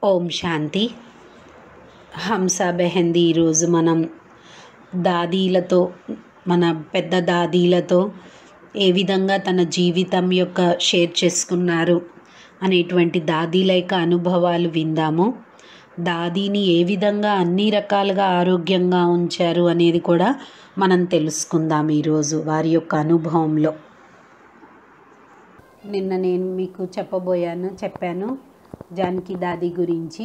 ఓం శాంతి. హంసా బెహందీ ఈరోజు మనం దాదీలతో, మన పెద్ద దాదీలతో ఏ విధంగా తన జీవితం యొక్క షేర్ చేసుకున్నారు అనేటువంటి దాదీల యొక్క అనుభవాలు విందాము. దాదీని ఏ విధంగా అన్ని రకాలుగా ఆరోగ్యంగా ఉంచారు అనేది కూడా మనం తెలుసుకుందాం ఈరోజు వారి యొక్క అనుభవంలో. నిన్న నేను మీకు చెప్పాను జానకి దాది గురించి.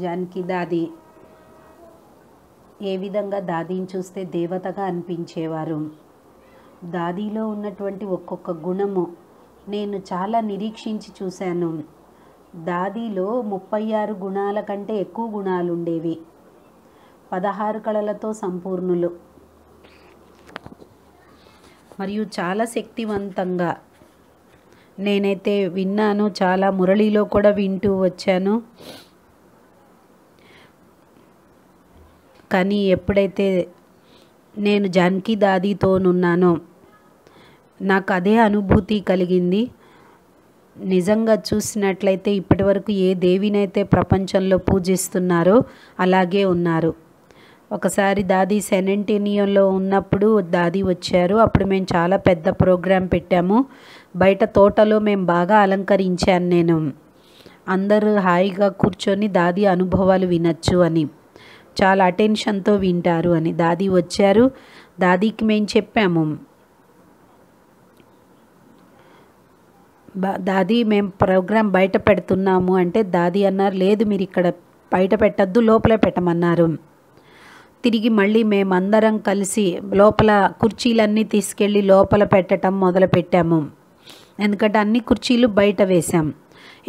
జానకి దాది ఏ విధంగా దాదీని చూస్తే దేవతగా అనిపించేవారు. దాదీలో ఉన్నటువంటి ఒక్కొక్క గుణము నేను చాలా నిరీక్షించి చూశాను. దాదీలో 36 గుణాల కంటే ఎక్కువ గుణాలు ఉండేవి. 16 కళలతో సంపూర్ణులు మరియు చాలా శక్తివంతంగా. నేనైతే విన్నాను, చాలా మురళిలో కూడా వింటూ వచ్చాను. కానీ ఎప్పుడైతే నేను జానకి దాదీతోనున్నానో నాకు అదే అనుభూతి కలిగింది. నిజంగా చూసినట్లయితే ఇప్పటివరకు ఏ దేవినైతే ప్రపంచంలో పూజిస్తున్నారో అలాగే ఉన్నారు. ఒకసారి దాదీ సెనెంటేనియోలో ఉన్నప్పుడు దాదీ వచ్చారు. అప్పుడు మేము చాలా పెద్ద ప్రోగ్రాం పెట్టాము. బయట తోటలో మేము బాగా అలంకరించాను నేను. అందరూ హాయిగా కూర్చొని దాదీ అనుభవాలు వినొచ్చు అని, చాలా అటెన్షన్తో వింటారు అని. దాదీ వచ్చారు. దాదీకి మేము చెప్పాము, దాదీ మేము ప్రోగ్రాం బయట పెడుతున్నాము అంటే దాదీ అన్నారు, లేదు మీరు ఇక్కడ బయట పెట్టద్దు, లోపలే పెట్టమన్నారు. తిరిగి మళ్ళీ మేమందరం కలిసి లోపల కుర్చీలన్నీ తీసుకెళ్ళి లోపల పెట్టడం మొదలుపెట్టాము. ఎందుకంటే అన్ని కుర్చీలు బయట వేశాం.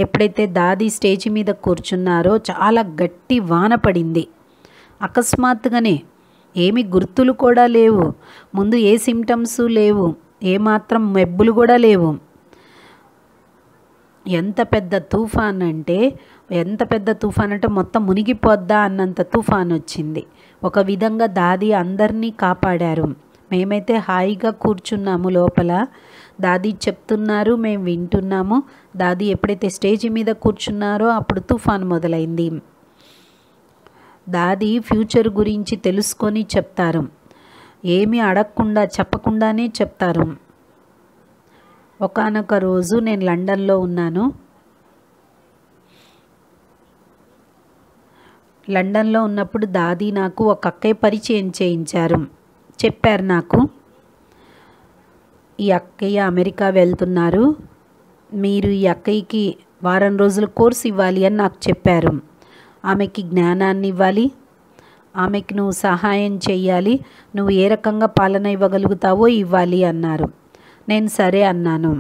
ఎప్పుడైతే దాదీ స్టేజ్ మీద కూర్చున్నారో చాలా గట్టి వాన పడింది. అకస్మాత్తుగానే ఏమి గుర్తులు కూడా లేవు, ముందు ఏ సిమ్టమ్స్ లేవు, ఏమాత్రం మెబ్బులు కూడా లేవు. ఎంత పెద్ద తుఫాన్ అంటే మొత్తం మునిగిపోద్దా అన్నంత తుఫాన్ వచ్చింది. ఒక విధంగా దాదీ అందరినీ కాపాడారు. మేమైతే హాయిగా కూర్చున్నాము లోపల. దాదీ చెప్తున్నారు, మేము వింటున్నాము. దాదీ ఎప్పుడైతే స్టేజ్ మీద కూర్చున్నారో అప్పుడు తుఫాన్ మొదలైంది. దాదీ ఫ్యూచర్ గురించి తెలుసుకొని చెప్తారు, ఏమీ అడగకుండా చెప్పకుండానే చెప్తారు. ఒకానొక రోజు నేను లండన్లో ఉన్నాను. లండన్లో ఉన్నప్పుడు దాదీ నాకు ఒక అక్కయ్య పరిచయం చేయించారు. చెప్పారు నాకు, ఈ అక్కయ్య అమెరికా వెళ్తున్నారు, మీరు ఈ అక్కయ్యకి వారం రోజుల కోర్సు ఇవ్వాలి అని నాకు చెప్పారు. ఆమెకి జ్ఞానాన్ని ఇవ్వాలి, ఆమెకి నువ్వు సహాయం చెయ్యాలి, నువ్వు ఏ రకంగా పాలన ఇవ్వగలుగుతావో ఇవ్వాలి అన్నారు. నేను సరే అన్నాను.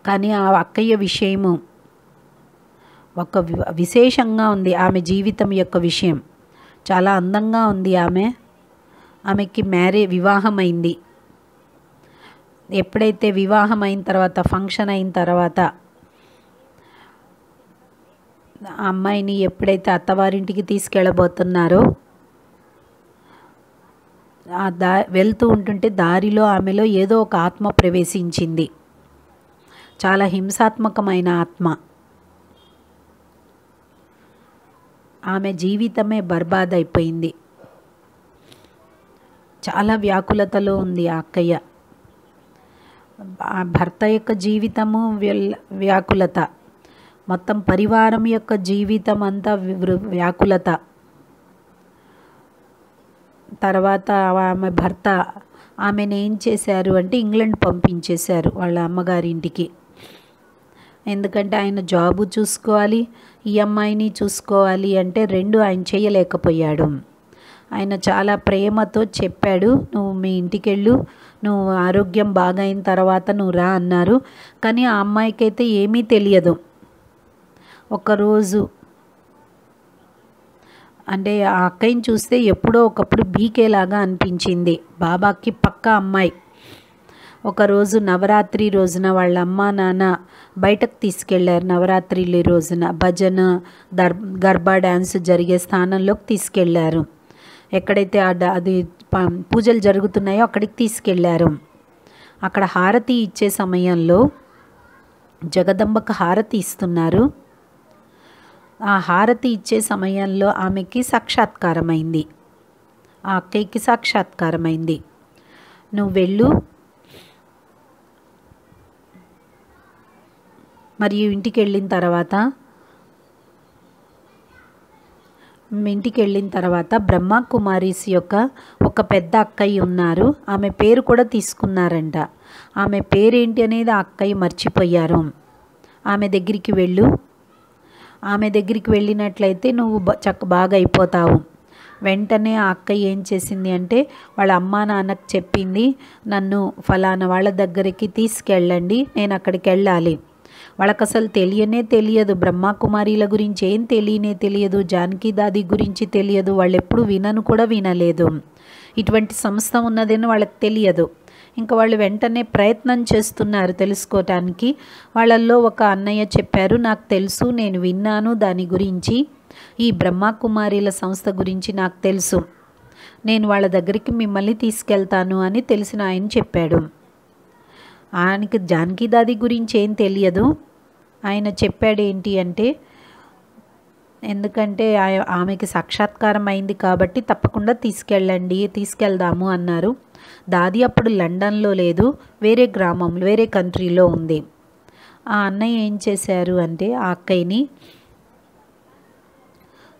కానీ ఆ అక్కయ్య విషయము ఒక విశేషంగా ఉంది. ఆమె జీవితం యొక్క విషయం చాలా అందంగా ఉంది. ఆమెకి వివాహం అయింది. ఎప్పుడైతే వివాహం అయిన తర్వాత, ఫంక్షన్ అయిన తర్వాత, ఆ అమ్మాయిని ఎప్పుడైతే అత్తవారింటికి తీసుకెళ్ళబోతున్నారో వెళ్తూ ఉంటుంటే దారిలో ఆమెలో ఏదో ఒక ఆత్మ ప్రవేశించింది. చాలా హింసాత్మకమైన ఆత్మ. ఆమె జీవితమే బర్బాద్ అయిపోయింది. చాలా వ్యాకులతలో ఉంది ఆ అక్కయ్య. ఆ భర్త యొక్క జీవితము వ్యాకులత, మొత్తం పరివారం యొక్క జీవితం అంతా వ్యాకులత. తర్వాత ఆమె భర్త ఆమెను ఏం చేశారు అంటే ఇంగ్లాండ్ పంపించేశారు వాళ్ళ అమ్మగారింటికి. ఎందుకంటే ఆయన జాబు చూసుకోవాలి, ఈ అమ్మాయిని చూసుకోవాలి అంటే రెండు ఆయన చేయలేకపోయాడు. ఆయన చాలా ప్రేమతో చెప్పాడు, నువ్వు మీ ఇంటికి వెళ్ళు, నువ్వు ఆరోగ్యం బాగైన తర్వాత నువ్వు రా అన్నారు. కానీ ఆ అమ్మాయికైతే ఏమీ తెలియదు. ఒకరోజు అంటే ఆ అక్కయ్యని చూస్తే ఎప్పుడో ఒకప్పుడు బీకేలాగా అనిపించింది. బాబాకి పక్కా అమ్మాయి. ఒకరోజు నవరాత్రి రోజున వాళ్ళ అమ్మ నాన్న బయటకు తీసుకెళ్లారు. నవరాత్రి రోజున భజన, గర్బా డ్యాన్స్ జరిగే స్థానంలోకి తీసుకెళ్లారు. ఎక్కడైతే అది పూజలు జరుగుతున్నాయో అక్కడికి తీసుకెళ్లారు. అక్కడ హారతి ఇచ్చే సమయంలో జగదంబకు హారతి ఇస్తున్నారు. ఆ హారతి ఇచ్చే సమయంలో ఆమెకి సాక్షాత్కారమైంది, ఆ అక్కయ్యకి సాక్షాత్కారమైంది. నువ్వు వెళ్ళు, మరియు ఇంటికి వెళ్ళిన తర్వాత బ్రహ్మకుమారీస్ యొక్క ఒక పెద్ద అక్కయ్య ఉన్నారు. ఆమె పేరు కూడా తీసుకున్నారంట. ఆమె పేరేంటి అనేది ఆ అక్కయ్య మర్చిపోయారు. ఆమె దగ్గరికి వెళ్ళు, ఆమె దగ్గరికి వెళ్ళినట్లయితే నువ్వు బాగా అయిపోతావు. వెంటనే ఆ అక్కయ్య ఏం చేసింది అంటే వాళ్ళ అమ్మా నాన్నకు చెప్పింది, నన్ను ఫలానా వాళ్ళ దగ్గరికి తీసుకెళ్ళండి, నేను అక్కడికి వెళ్ళాలి. వాళ్ళకి అసలు తెలియదు, బ్రహ్మకుమారీల గురించి ఏం తెలియదు, జానకి దాది గురించి తెలియదు, వాళ్ళు ఎప్పుడు వినలేదు. ఇటువంటి సంస్థ ఉన్నదని వాళ్ళకి తెలియదు. ఇంకా వాళ్ళు వెంటనే ప్రయత్నం చేస్తున్నారు తెలుసుకోవటానికి. వాళ్ళల్లో ఒక అన్నయ్య చెప్పారు, నాకు తెలుసు, నేను విన్నాను దాని గురించి, ఈ బ్రహ్మకుమారీల సంస్థ గురించి నాకు తెలుసు, నేను వాళ్ళ దగ్గరికి మిమ్మల్ని తీసుకెళ్తాను అని తెలిసిన ఆయన చెప్పాడు. ఆయనకి జానకి దాది గురించి ఏం తెలియదు. ఆయన చెప్పాడు ఏంటి అంటే, ఎందుకంటే ఆమెకి సాక్షాత్కారం అయింది కాబట్టి తప్పకుండా తీసుకెళ్దాము అన్నారు. దాది అప్పుడు లండన్లో లేదు, వేరే గ్రామంలో, వేరే కంట్రీలో ఉంది. ఆ అన్నయ్య ఏం చేశారు అంటే ఆ అక్కయ్యని,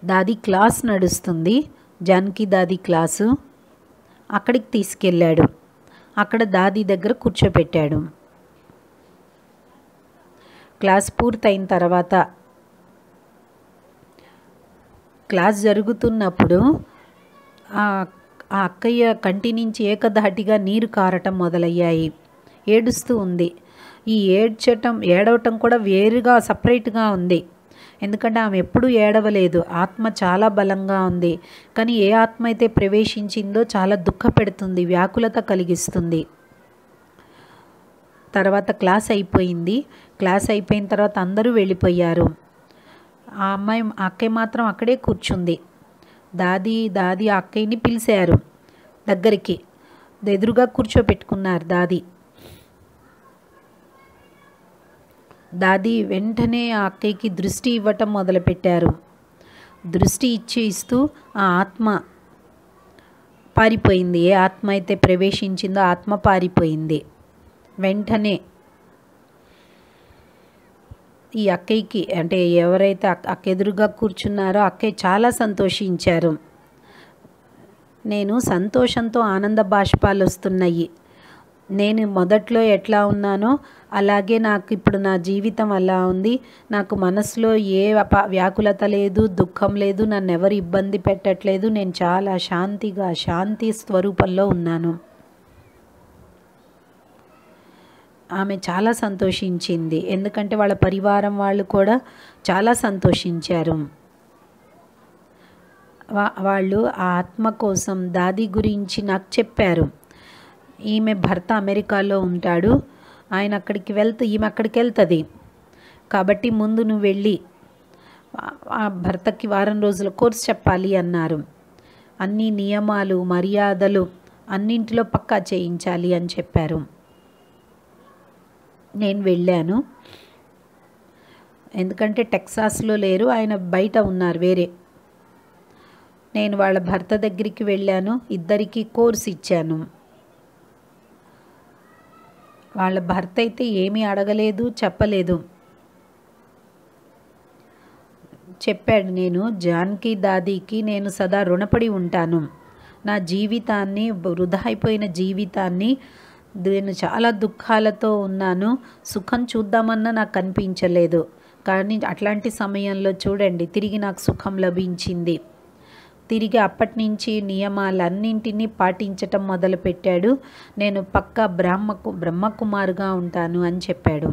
దాది క్లాస్ నడుస్తుంది, జానకి దాది క్లాసు, అక్కడికి తీసుకెళ్ళాడు. అక్కడ దాది దగ్గర కూర్చోపెట్టాడు. క్లాస్ పూర్తయిన తర్వాత క్లాస్ జరుగుతున్నప్పుడు ఆ అక్కయ్య కంటి నుంచి ఏకధాటిగా నీరు కారటం మొదలయ్యాయి. ఏడుస్తూ ఉంది. ఈ ఏడవటం కూడా వేరుగా సపరేట్గా ఉంది. ఎందుకంటే ఆమె ఎప్పుడూ ఏడవలేదు, ఆత్మ చాలా బలంగా ఉంది. కానీ ఏ ఆత్మ అయితే ప్రవేశించిందో చాలా దుఃఖపెడుతుంది, వ్యాకులత కలిగిస్తుంది. తర్వాత క్లాస్ అయిపోయింది. క్లాస్ అయిపోయిన తర్వాత అందరూ వెళ్ళిపోయారు. ఆ అక్కయ్య మాత్రం అక్కడే కూర్చుంది. దాది ఆ అక్కయ్యని పిలిచారు దగ్గరికి, ఎదురుగా కూర్చోపెట్టుకున్నారు. దాది వెంటనే ఆ అక్కయ్యకి దృష్టి ఇవ్వటం మొదలుపెట్టారు. దృష్టి ఇస్తూ ఆ ఆత్మ పారిపోయింది. ఏ ఆత్మ అయితే ప్రవేశించిందో ఆత్మ పారిపోయింది. వెంటనే ఈ అక్కయ్యకి, అంటే ఎవరైతే అక్క ఎదురుగా కూర్చున్నారో అక్కయ్య చాలా సంతోషించారు. నేను సంతోషంతో ఆనంద బాష్పాలు వస్తున్నాయి. నేను మొదట్లో ఎట్లా ఉన్నానో అలాగే నాకు ఇప్పుడు నా జీవితం అలా ఉంది. నాకు మనసులో ఏ వ్యాకులత లేదు, దుఃఖం లేదు, నన్ను ఎవరు ఇబ్బంది పెట్టట్లేదు. నేను చాలా శాంతి స్వరూపంలో ఉన్నాను. ఆమె చాలా సంతోషించింది. ఎందుకంటే వాళ్ళ పరివారం వాళ్ళు కూడా చాలా సంతోషించారు. వాళ్ళు ఆ ఆత్మ కోసం దాది గురించి నాకు చెప్పారు. ఈమె భర్త అమెరికాలో ఉంటాడు, ఈమె అక్కడికి వెళ్తుంది. కాబట్టి ముందు నువ్వు వెళ్ళి ఆ భర్తకి వారం రోజుల కోర్సు చెప్పాలి అన్నారు. అన్ని నియమాలు మర్యాదలు అన్నింటిలో పక్కా చేయించాలి అని చెప్పారు. నేను వెళ్ళాను. ఎందుకంటే టెక్సాస్లో లేరు, ఆయన బయట ఉన్నారు వేరే. నేను వాళ్ళ భర్త దగ్గరికి వెళ్ళాను, ఇద్దరికి కోర్సు ఇచ్చాను. వాళ్ళ భర్త అయితే ఏమీ అడగలేదు, చెప్పలేదు. చెప్పాడు, నేను జానకి దాదీకి నేను సదా రుణపడి ఉంటాను. నా జీవితాన్ని, వృధా అయిపోయిన జీవితాన్ని, నేను చాలా దుఃఖాలతో ఉన్నాను, సుఖం చూద్దామన్నా నాకు కనిపించలేదు. కానీ అట్లాంటి సమయంలో చూడండి తిరిగి నాకు సుఖం లభించింది. తిరిగి అప్పటి నుంచి నియమాలన్నింటినీ పాటించటం మొదలుపెట్టాడు. నేను పక్కా బ్రహ్మకుమారుగా ఉంటాను అని చెప్పాడు.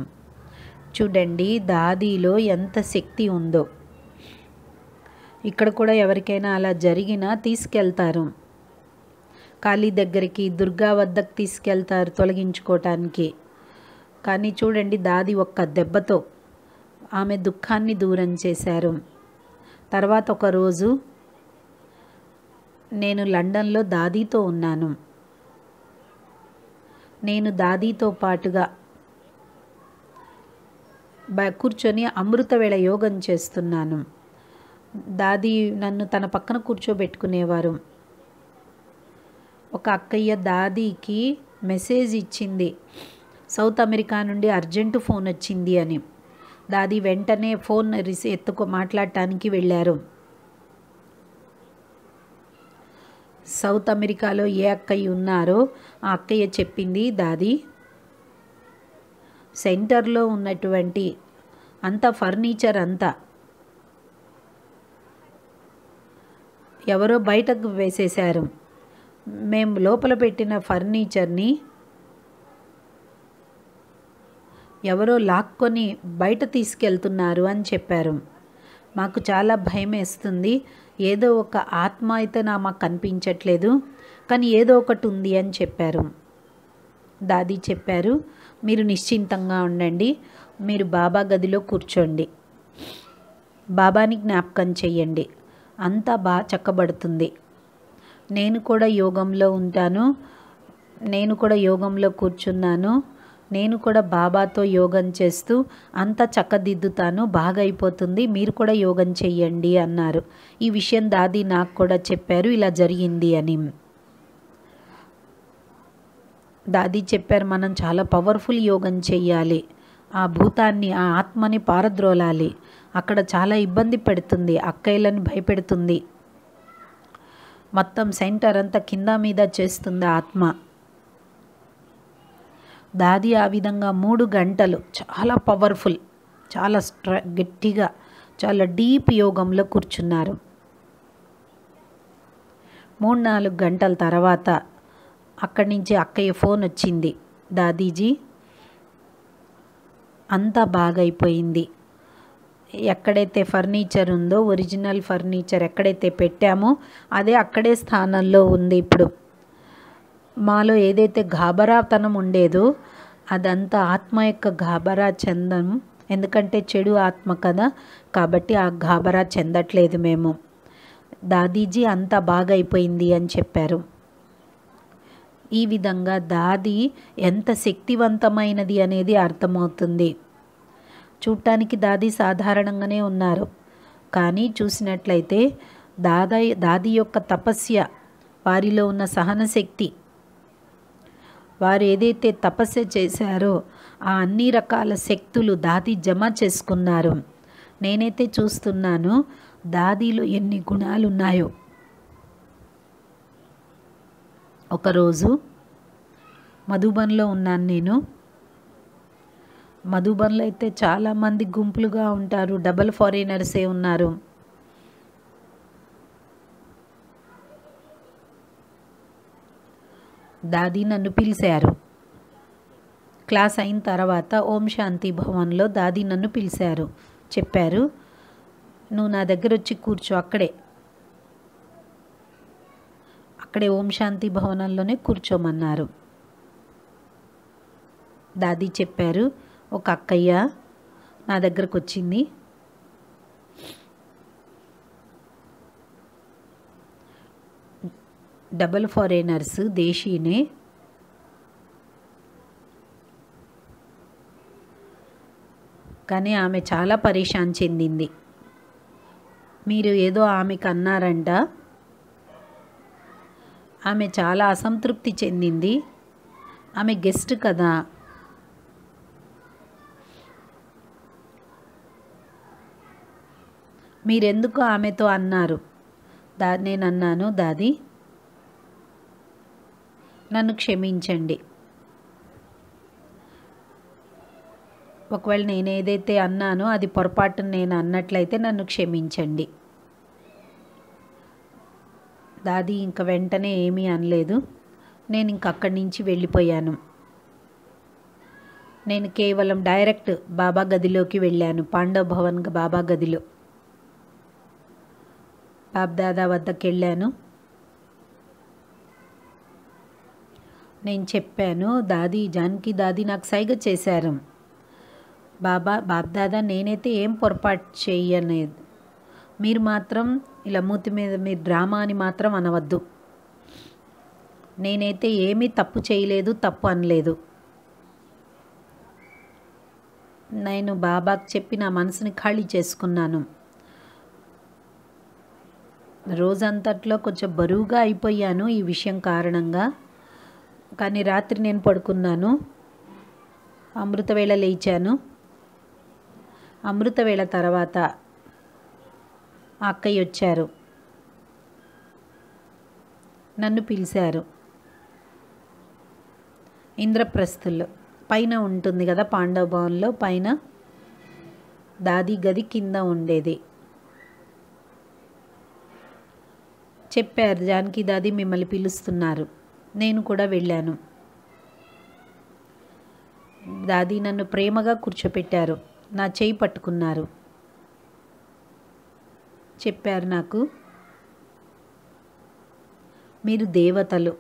చూడండి దాదీలో ఎంత శక్తి ఉందో. ఇక్కడ కూడా ఎవరికైనా అలా జరిగినా తీసుకెళ్తారు. కాళీ దగ్గరికి, దుర్గా వద్దకు తీసుకెళ్తారు తొలగించుకోవటానికి. కానీ చూడండి దాది ఒక్క దెబ్బతో ఆమె దుఃఖాన్ని దూరం చేశారు. తర్వాత ఒక రోజు నేను లండన్లో దాదీతో ఉన్నాను. నేను దాదీతో పాటుగా కూర్చొని అమృతవేళ యోగం చేస్తున్నాను. దాదీ నన్ను తన పక్కన కూర్చోబెట్టుకునేవారు. ఒక అక్కయ్య దాదీకి మెసేజ్ ఇచ్చింది, సౌత్ అమెరికా నుండి అర్జెంటు ఫోన్ వచ్చింది అని. దాదీ వెంటనే ఫోన్ మాట్లాడటానికి వెళ్ళారు. సౌత్ అమెరికాలో ఏ అక్కయ్య ఉన్నారో ఆ అక్కయ్య చెప్పింది, దాదీ సెంటర్లో ఉన్నటువంటి అంత ఫర్నిచర్ అంతా ఎవరో బయటకు వేసేశారు. మేము లోపల పెట్టిన ఫర్నిచర్ని ఎవరో లాక్కొని బయట తీసుకెళ్తున్నారు అని చెప్పారు. మాకు చాలా భయం వేస్తుంది. ఏదో ఒక ఆత్మ అయితే మాకు కనిపించట్లేదు, కానీ ఏదో ఒకటి ఉంది అని చెప్పారు. దాదీ చెప్పారు, మీరు నిశ్చింతంగా ఉండండి, మీరు బాబా గదిలో కూర్చోండి, బాబాని జ్ఞాపకం చెయ్యండి, అంతా బాగా చక్కబడుతుంది. నేను కూడా యోగంలో ఉంటాను, నేను కూడా యోగంలో కూర్చున్నాను, నేను కూడా బాబాతో యోగం చేస్తూ అంతా చక్కదిద్దుతాను, బాగా అయిపోతుంది, మీరు కూడా యోగం చెయ్యండి అన్నారు. ఈ విషయం దాదీ నాకు కూడా చెప్పారు, ఇలా జరిగింది అని. దాదీ చెప్పారు, మనం చాలా పవర్ఫుల్ యోగం చెయ్యాలి, ఆ భూతాన్ని ఆ ఆత్మని పారద్రోలాలి, అక్కడ చాలా ఇబ్బంది పెడుతుంది, అక్కయ్యలను భయపెడుతుంది, మొత్తం సెంటర్ అంతా కింద మీద చేస్తుంది ఆత్మ. దాదీ ఆ విధంగా 3 గంటలు చాలా పవర్ఫుల్, చాలా గట్టిగా, చాలా డీప్ యోగంలో కూర్చున్నారు. 3-4 గంటల తర్వాత అక్కడి నుంచి అక్కయ్య ఫోన్ వచ్చింది, దాదీజీ అంతా బాగైపోయింది, ఎక్కడైతే ఫర్నిచర్ ఉందో ఒరిజినల్ ఫర్నిచర్ ఎక్కడైతే పెట్టామో అదే అక్కడే స్థానంలో ఉంది. ఇప్పుడు మాలో ఏదైతే గాబరాతనం ఉండేదో అదంతా ఆత్మ యొక్క గాబరా చెందం, ఎందుకంటే చెడు ఆత్మ కదా, కాబట్టి ఆ గాబరా చెందట్లేదు మేము. దాదీజీ అంతా బాగైపోయింది అని చెప్పారు. ఈ విధంగా దాదీ ఎంత శక్తివంతమైనది అనేది అర్థమవుతుంది. చూడటానికి దాదీ సాధారణంగానే ఉన్నారు, కానీ చూసినట్లయితే దాదీ యొక్క తపస్య, వారిలో ఉన్న సహనశక్తి, వారు ఏదైతే తపస్య చేశారో ఆ అన్ని రకాల శక్తులు దాదీ జమ చేసుకున్నారు. నేనైతే చూస్తున్నాను దాదీలో ఎన్ని గుణాలు ఉన్నాయో. ఒకరోజు మధుబన్లో ఉన్నాను నేను. మధుబన్లో అయితే చాలామంది గుంపులుగా ఉంటారు, డబల్ ఫారినర్సే ఉన్నారు. దాదీ నన్ను పిలిచారు. క్లాస్ అయిన తర్వాత ఓం శాంతి భవన్లో దాదీ నన్ను పిలిచారు, చెప్పారు, నువ్వు నా దగ్గర వచ్చి కూర్చో, అక్కడే ఓం శాంతి భవనంలోనే కూర్చోమన్నారు. దాదీ చెప్పారు, ఒక అక్కయ్య నా దగ్గరకు వచ్చింది, డబల్ ఫారినర్స్, దేశీనే, కానీ ఆమె చాలా పరేషాన్ చెందింది. మీరు ఏదో ఆమెకు అన్నారంట, ఆమె చాలా అసంతృప్తి చెందింది, ఆమె గెస్ట్ కదా, మీరెందుకు ఆమెతో అన్నారు? నేను అన్నాను, దాదీ నన్ను క్షమించండి, ఒకవేళ నేను ఏదైతే అన్నానో అది పొరపాటున నేను అన్నట్లయితే నన్ను క్షమించండి. దాదీ ఇంక వెంటనే ఏమీ అనలేదు. నేను ఇంక అక్కడి నుంచి వెళ్ళిపోయాను. నేను కేవలం డైరెక్ట్ బాబా గదిలోకి వెళ్ళాను, పాండవ్ భవన్ బాబా గదిలో. బాబ్దాదా వద్దకు వెళ్ళాను. నేను చెప్పాను, దాదీ జానకి దాదీ నాకు సైగ చేశారు, బాబ్దాదా నేనైతే ఏం పొరపాటు చేయలేదు, మీరు మాత్రం ఇలా మూతి మీద మీరు డ్రామా అని మాత్రం అనవద్దు, నేనైతే ఏమీ తప్పు చేయలేదు, తప్పు అనలేదు. నేను బాబాకి చెప్పి నా మనసుని ఖాళీ చేసుకున్నాను. రోజంతట్లో కొంచెం బరువుగా అయిపోయాను ఈ విషయం కారణంగా. కానీ రాత్రి నేను పడుకున్నాను, అమృతవేళ లేచాను. అమృతవేళ తర్వాత అక్కయ్య వచ్చారు, నన్ను పిలిచారు. ఇంద్రప్రస్థుల్లో పైన ఉంటుంది కదా, పాండవ భవన్లో పైన దాది గది కింద ఉండేది. చెప్పారు, జానకి దాది మిమ్మల్ని పిలుస్తున్నారు. నేను కూడా వెళ్ళాను. దాది నన్ను ప్రేమగా కూర్చోపెట్టారు, నా చేయి పట్టుకున్నారు. చెప్పారు నాకు, మీరు దేవతలు.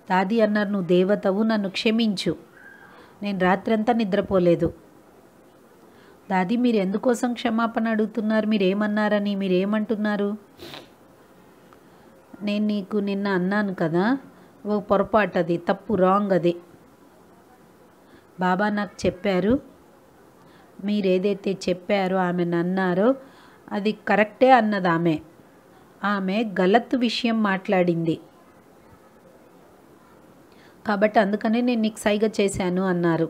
దాది అన్నారు, నువ్వు దేవతవు, నన్ను క్షమించు, నేను రాత్రంతా నిద్రపోలేదు. దాది మీరు ఎందుకోసం క్షమాపణ అడుగుతున్నారు, మీరేమన్నారని, మీరేమంటున్నారు? నేను నీకు నిన్న అన్నాను కదా, ఓ పొరపాటు, అది తప్పు, రాంగ్ అది. బాబా నాకు చెప్పారు, మీరేదైతే చెప్పారో ఆమెను అన్నారో అది కరెక్టే అన్నది ఆమె. ఆమె గలత్ విషయం మాట్లాడింది కాబట్టి అందుకనే నేను నీకు సైగ చేశాను అన్నారు.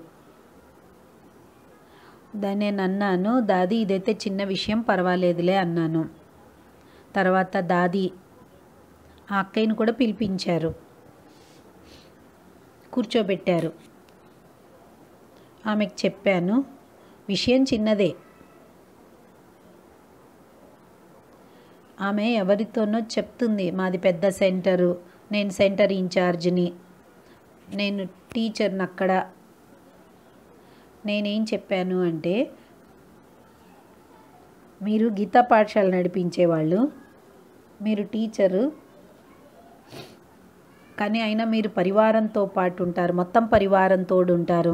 దాన్ని నేను అన్నాను, దాది ఇదైతే చిన్న విషయం, పర్వాలేదులే అన్నాను. తర్వాత దాది ఆ అక్కయ్యను కూడా పిలిపించారు, కూర్చోబెట్టారు. ఆమెకు చెప్పాను, విషయం చిన్నదే. ఆమె ఎవరితోనో చెప్తుంది, మాది పెద్ద సెంటరు, నేను సెంటర్ ఇన్ఛార్జిని, నేను టీచర్ని అక్కడ. నేనేం చెప్పాను అంటే, మీరు గీతా పాఠశాల నడిపించేవాళ్ళు, మీరు టీచరు, కానీ అయినా మీరు పరివారంతో పాటు ఉంటారు, మొత్తం పరివారంతో ఉంటారు.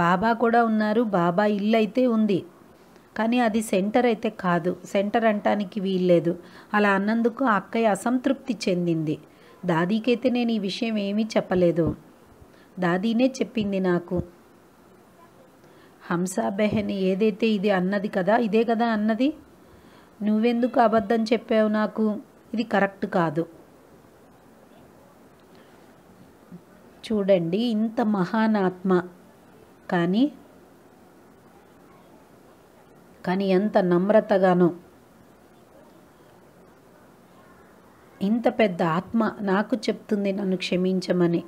బాబా కూడా ఉన్నారు, బాబా ఇల్లు అయితే ఉంది, కానీ అది సెంటర్ అయితే కాదు, సెంటర్ అంటానికి వీల్లేదు. అలా అన్నందుకు ఆ అక్కయ్య అసంతృప్తి చెందింది. దాదీకైతే నేను ఈ విషయం ఏమీ చెప్పలేదు, దాదీనే చెప్పింది నాకు. హంసా బెహన్ ఏదైతే ఇది అన్నది కదా, ఇదే కదా అన్నది, నువ్వెందుకు అబద్ధం చెప్పావు నాకు, ఇది కరెక్ట్ కాదు. చూడండి, ఇంత మహానాత్మ, కానీ ఎంత నమ్రతగానో, ఇంత పెద్ద ఆత్మ నాకు చెప్తుంది నన్ను క్షమించమని.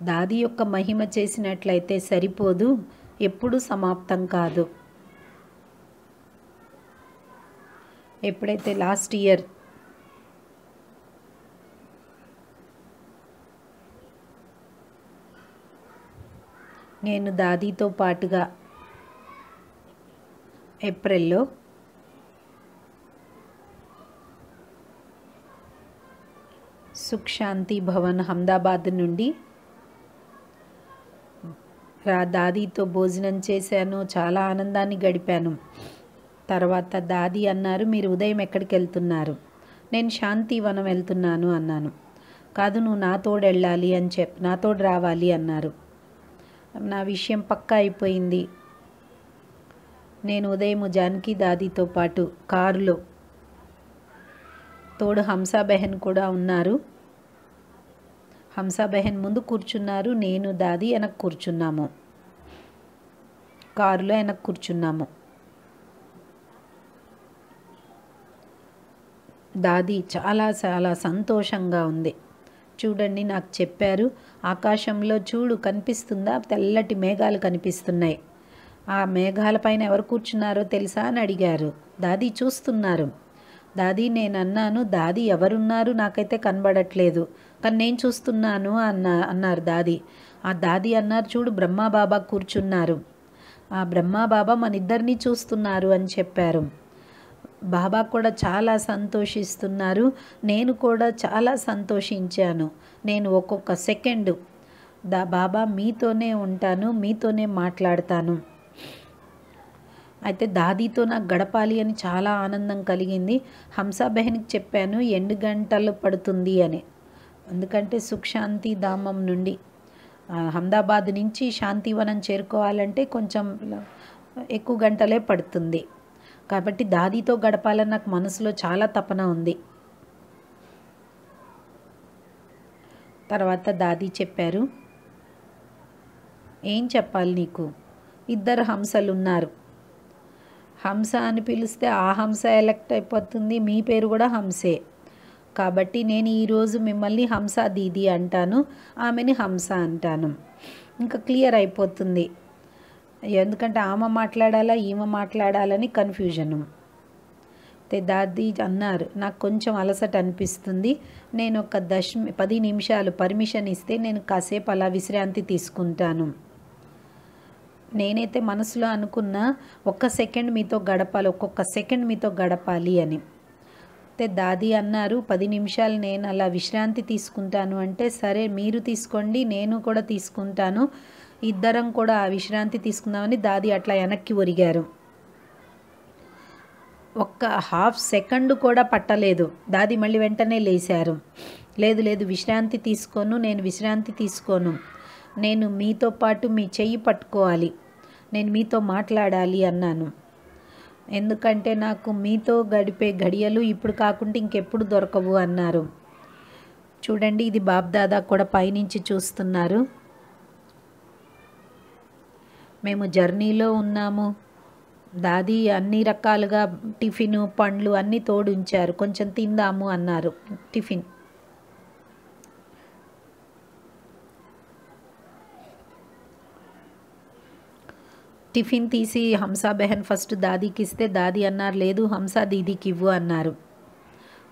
దాది యొక్క మహిమ చేసినట్లయితే సరిపోదు, ఎప్పుడు సమాప్తం కాదు. ఎప్పుడైతే లాస్ట్ ఇయర్ నేను దాదీతో పాటుగా ఏప్రిల్లో సుఖ్ శాంతి భవన్ అహ్మదాబాద్ నుండి దాదీతో భోజనం చేశాను, చాలా ఆనందాన్ని గడిపాను. తర్వాత దాది అన్నారు, మీరు ఉదయం ఎక్కడికి వెళ్తున్నారు? నేను శాంతివనం వెళ్తున్నాను అన్నాను. కాదు, నువ్వు నాతోడు వెళ్ళాలి అని నాతోడు రావాలి అన్నారు. నా విషయం పక్కా అయిపోయింది. నేను ఉదయం జానకి దాదీతో పాటు కారులో, తోడు హంసా బెహన్ కూడా ఉన్నారు. హంసా బెహన్ ముందు కూర్చున్నారు, నేను దాది వెనక్కి కూర్చున్నాము, కారులో వెనక్కి కూర్చున్నాము. దాది చాలా చాలా సంతోషంగా ఉంది. చూడండి, నాకు చెప్పారు, ఆకాశంలో చూడు కనిపిస్తుందా, తెల్లటి మేఘాలు కనిపిస్తున్నాయి, ఆ మేఘాలపైన ఎవరు కూర్చున్నారో తెలుసా అని అడిగారు. దాది చూస్తున్నారు. దాది నేను అన్నాను, దాది ఎవరున్నారు నాకైతే కనబడట్లేదు, కానీ నేను చూస్తున్నాను అన్నారు దాది. ఆ దాది అన్నారు, చూడు బ్రహ్మాబాబా కూర్చున్నారు, ఆ బ్రహ్మాబాబా మన ఇద్దరిని చూస్తున్నారు అని చెప్పారు. బాబా కూడా చాలా సంతోషిస్తున్నారు, నేను కూడా చాలా సంతోషించాను. నేను ఒక్కొక్క సెకండు బాబా మీతోనే ఉంటాను, మీతోనే మాట్లాడతాను. అయితే దాదీతో నాకు గడపాలి అని చాలా ఆనందం కలిగింది. హంసా బెహన్కి చెప్పాను 2 గంటలు పడుతుంది అని. ఎందుకంటే సుఖ్ శాంతి ధామం నుండి అహ్మదాబాద్ నుంచి శాంతివనం చేరుకోవాలంటే కొంచెం ఎక్కువ గంటలే పడుతుంది. కాబట్టి దాదీతో గడపాలని నాకు మనసులో చాలా తపన ఉంది. తర్వాత దాదీ చెప్పారు, ఏం చెప్పాలి నీకు, 2 హంసలు ఉన్నారు. హంస అని పిలిస్తే ఆ హంస ఎలెక్ట్ అయిపోతుంది, మీ పేరు కూడా హంసే. కాబట్టి నేను ఈరోజు మిమ్మల్ని హంసా దీదీ అంటాను, ఆమెని హంస అంటాను. ఇంకా క్లియర్ అయిపోతుంది. ఎందుకంటే ఆమె మాట్లాడాలా ఈమె మాట్లాడాలని కన్ఫ్యూజను. దాదీ అన్నారు, నాకు కొంచెం అలసట అనిపిస్తుంది, నేను ఒక 10 నిమిషాలు పర్మిషన్ ఇస్తే నేను కాసేపు అలా విశ్రాంతి తీసుకుంటాను. నేనైతే మనసులో అనుకున్న 1 సెకండ్ మీతో గడపాలి, ఒక్కొక్క సెకండ్ మీతో గడపాలి అని. దాదీ అన్నారు 10 నిమిషాలు నేను అలా విశ్రాంతి తీసుకుంటాను అంటే, సరే మీరు తీసుకోండి నేను కూడా తీసుకుంటాను, ఇద్దరం కూడా విశ్రాంతి తీసుకుందామని దాదీ అట్లా వెనక్కి ఒరిగారు. ఒక్క హాఫ్ సెకండ్ కూడా పట్టలేదు, దాదీ మళ్ళీ వెంటనే లేచారు. లేదు లేదు విశ్రాంతి తీసుకోను, నేను విశ్రాంతి తీసుకోను, నేను మీతో పాటు మీ చెయ్యి పట్టుకోవాలి, నేను మీతో మాట్లాడాలి అన్నాను. ఎందుకంటే నాకు మీతో గడిపే గడియలు ఇప్పుడు కాకుండా ఇంకెప్పుడు దొరకవు అన్నారు. చూడండి, ఇది బాబ్దాదా కూడా పైనుంచి చూస్తున్నారు. మేము జర్నీలో ఉన్నాము. దాదీ అన్ని రకాలుగా టిఫిన్ పండ్లు అన్నీ తోడుంచారు, కొంచెం తిందాము అన్నారు. టిఫిన్ తీసి హంసా బెహన్ ఫస్ట్ దాదీకి ఇస్తే దాదీ అన్నారు, లేదు హంసా దీదీకి ఇవ్వు అన్నారు.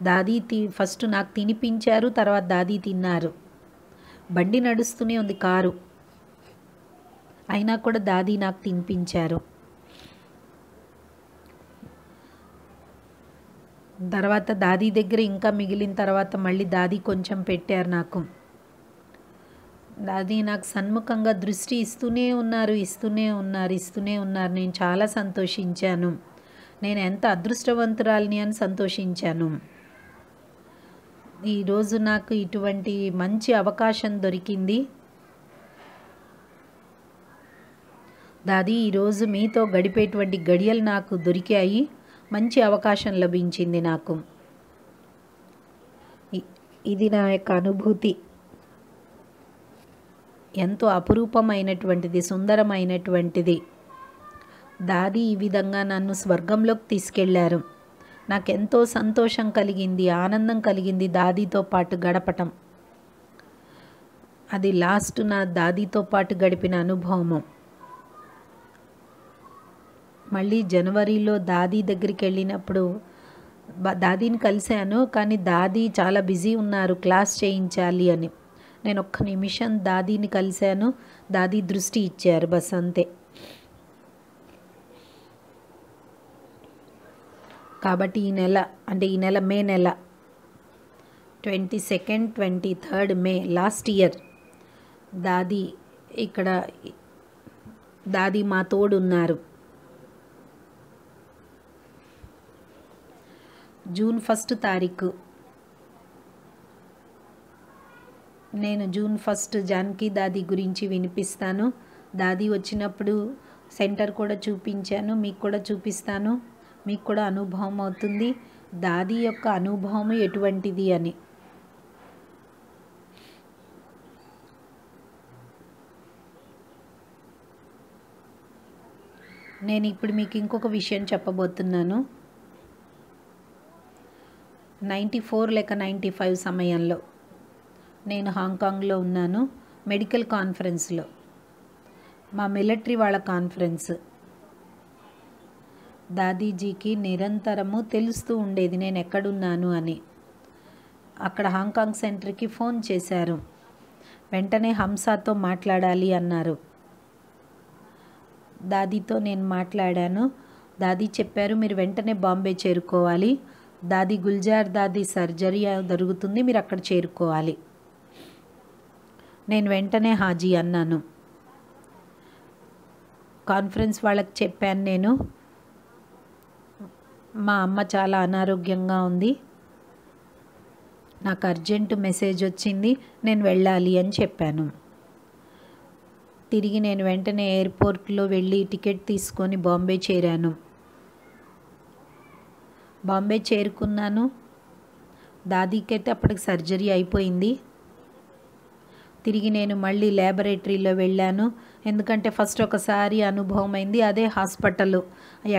దాదీ ఫస్ట్ నాకు తినిపించారు, తర్వాత దాదీ తిన్నారు. బండి నడుస్తూనే ఉంది, కారు, అయినా కూడా దాదీ నాకు తినిపించారు. తర్వాత దాదీ దగ్గర ఇంకా మిగిలిన తర్వాత మళ్ళీ దాదీ కొంచెం పెట్టారు నాకు. దాదీ నాకు సన్ముఖంగా దృష్టి ఇస్తూనే ఉన్నారు. నేను చాలా సంతోషించాను. నేను ఎంత అదృష్టవంతురాలిని అని సంతోషించాను. ఈరోజు నాకు ఇటువంటి మంచి అవకాశం దొరికింది. దాదీ, ఈరోజు మీతో గడిపేటువంటి గడియలు నాకు దొరికాయి, మంచి అవకాశం లభించింది నాకు. ఇది నా యొక్క అనుభూతి. ఎంతో అపురూపమైనటువంటిది, సుందరమైనటువంటిది. దాదీ ఈ విధంగా నన్ను స్వర్గంలోకి తీసుకెళ్లారు. నాకెంతో సంతోషం కలిగింది, ఆనందం కలిగింది దాదీతో పాటు గడపటం. అది లాస్ట్ నా దాదీతో పాటు గడిపిన అనుభవము. మళ్ళీ జనవరిలో దాదీ దగ్గరికి వెళ్ళినప్పుడు దాదీని కలిశాను, కానీ దాదీ చాలా బిజీ ఉన్నారు, క్లాస్ చేయించాలి అని. నేను ఒక్క నిమిషం దాదీని కలిశాను, దాదీ దృష్టి ఇచ్చారు, బస్ అంతే. కాబట్టి ఈ నెల మే నెల 22nd 23rd మే లాస్ట్ ఇయర్ దాదీ మా తోడు ఉన్నారు. జూన్ 1 తారీఖు నేను జూన్ 1 జానకి దాదీ గురించి వినిపిస్తాను. దాదీ వచ్చినప్పుడు సెంటర్ కూడా చూపించాను, మీకు కూడా చూపిస్తాను, మీకు కూడా అనుభవం అవుతుంది దాదీ యొక్క అనుభవం ఎటువంటిది అని. నేను ఇప్పుడు మీకు ఇంకొక విషయం చెప్పబోతున్నాను. 94 లేక 95 సమయంలో నేను హాంకాంగ్లో ఉన్నాను, మెడికల్ కాన్ఫరెన్స్లో, మా మిలిటరీ వాళ్ళ కాన్ఫరెన్స్. దాదీజీకి నిరంతరము తెలుస్తూ ఉండేది నేను ఎక్కడున్నాను అని. అక్కడ హాంకాంగ్ సెంటర్కి ఫోన్ చేశారు, వెంటనే హంసాతో మాట్లాడాలి అన్నారు. దాదీతో నేను మాట్లాడాను. దాదీ చెప్పారు, మీరు వెంటనే బాంబే చేరుకోవాలి, దాదీ గుల్జార్ దాదీ సర్జరీ జరుగుతుంది, మీరు అక్కడ చేరుకోవాలి. నేను వెంటనే హాజీ అన్నాను. కాన్ఫరెన్స్ వాళ్ళకి చెప్పాను, నేను మా అమ్మ చాలా అనారోగ్యంగా ఉంది, నాకు అర్జెంటు మెసేజ్ వచ్చింది, నేను వెళ్ళాలి అని చెప్పాను. తిరిగి నేను వెంటనే ఎయిర్పోర్ట్లో వెళ్ళి టికెట్ తీసుకొని బాంబే చేరాను. బాంబే చేరుకున్నాను. దాదీకైతే అప్పటికి సర్జరీ అయిపోయింది. తిరిగి నేను మళ్ళీ ల్యాబొరేటరీలో వెళ్ళాను. ఎందుకంటే ఫస్ట్ ఒకసారి అనుభవం అయింది, అదే హాస్పిటల్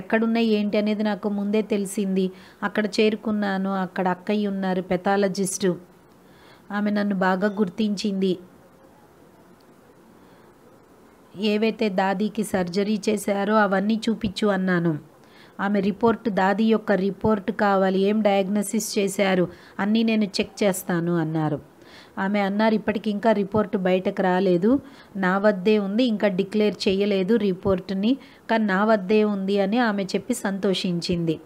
ఎక్కడున్నాయి ఏంటి అనేది నాకు ముందే తెలిసింది. అక్కడ చేరుకున్నాను. అక్కడ అక్కయ్య ఉన్నారు, పెథాలజిస్టు. ఆమె నన్ను బాగా గుర్తించింది. ఏవైతే దాదీకి సర్జరీ చేశారో అవన్నీ చూపించు అన్నాను. ఆమె రిపోర్ట్, దాదీ యొక్క రిపోర్ట్ కావాలి, ఏం డయాగ్నోసిస్ చేశారు అన్నీ నేను చెక్ చేస్తాను అన్నారు. ఆమె అన్నారు, ఇప్పటికి ఇంకా రిపోర్ట్ బయటకు రాలేదు, నా వద్దే ఉంది, ఇంకా డిక్లేర్ చేయలేదు రిపోర్ట్ని, కానీ నా వద్దే ఉంది అని ఆమె చెప్పి సంతోషించింది.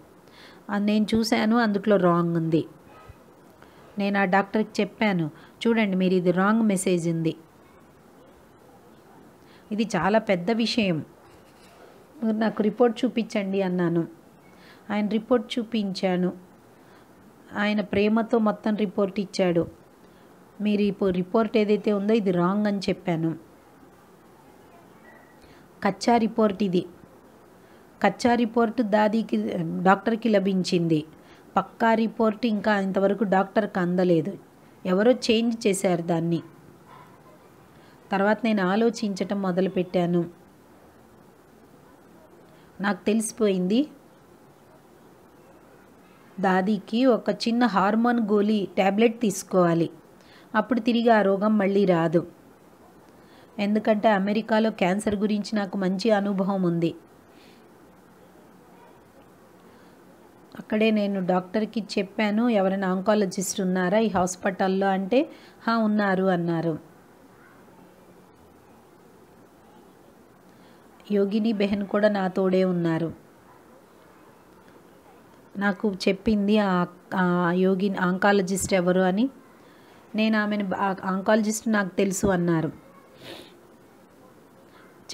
నేను చూశాను, అందులో రాంగ్ ఉంది. నేను ఆ డాక్టర్కి చెప్పాను, చూడండి మీరు ఇది రాంగ్ మెసేజ్ ఉంది, ఇది చాలా పెద్ద విషయం, నాకు రిపోర్ట్ చూపించండి అన్నాను. ఆయన రిపోర్ట్ చూపించాను. ఆయన ప్రేమతో మొత్తం రిపోర్ట్ ఇచ్చాడు. మీరు ఇప్పుడు రిపోర్ట్ ఏదైతే ఉందో ఇది రాంగ్ అని చెప్పాను. కచ్చా రిపోర్ట్ ఇది. కచ్చా రిపోర్టు దాదీకి, డాక్టర్కి లభించింది. పక్కా రిపోర్ట్ ఇంకా ఇంతవరకు డాక్టర్కి అందలేదు, ఎవరో చేంజ్ చేశారు దాన్ని. తర్వాత నేను ఆలోచించటం మొదలుపెట్టాను. నాకు తెలిసిపోయింది, దాదీకి ఒక చిన్న హార్మోన్ గోళీ ట్యాబ్లెట్ తీసుకోవాలి, అప్పుడు తిరిగి ఆ రోగం మళ్ళీ రాదు. ఎందుకంటే అమెరికాలో క్యాన్సర్ గురించి నాకు మంచి అనుభవం ఉంది. అక్కడే నేను డాక్టర్కి చెప్పాను, ఎవరైనా ఆంకాలజిస్ట్ ఉన్నారా ఈ హాస్పిటల్లో అంటే, ఉన్నారు అన్నారు. యోగిని బెహన్ కూడా నా తోడే ఉన్నారు. నాకు చెప్పింది ఆ యోగిని ఆంకాలజిస్ట్ ఎవరు అని. నేను ఆమెను, ఆంకాలజిస్ట్ నాకు తెలుసు అన్నారు.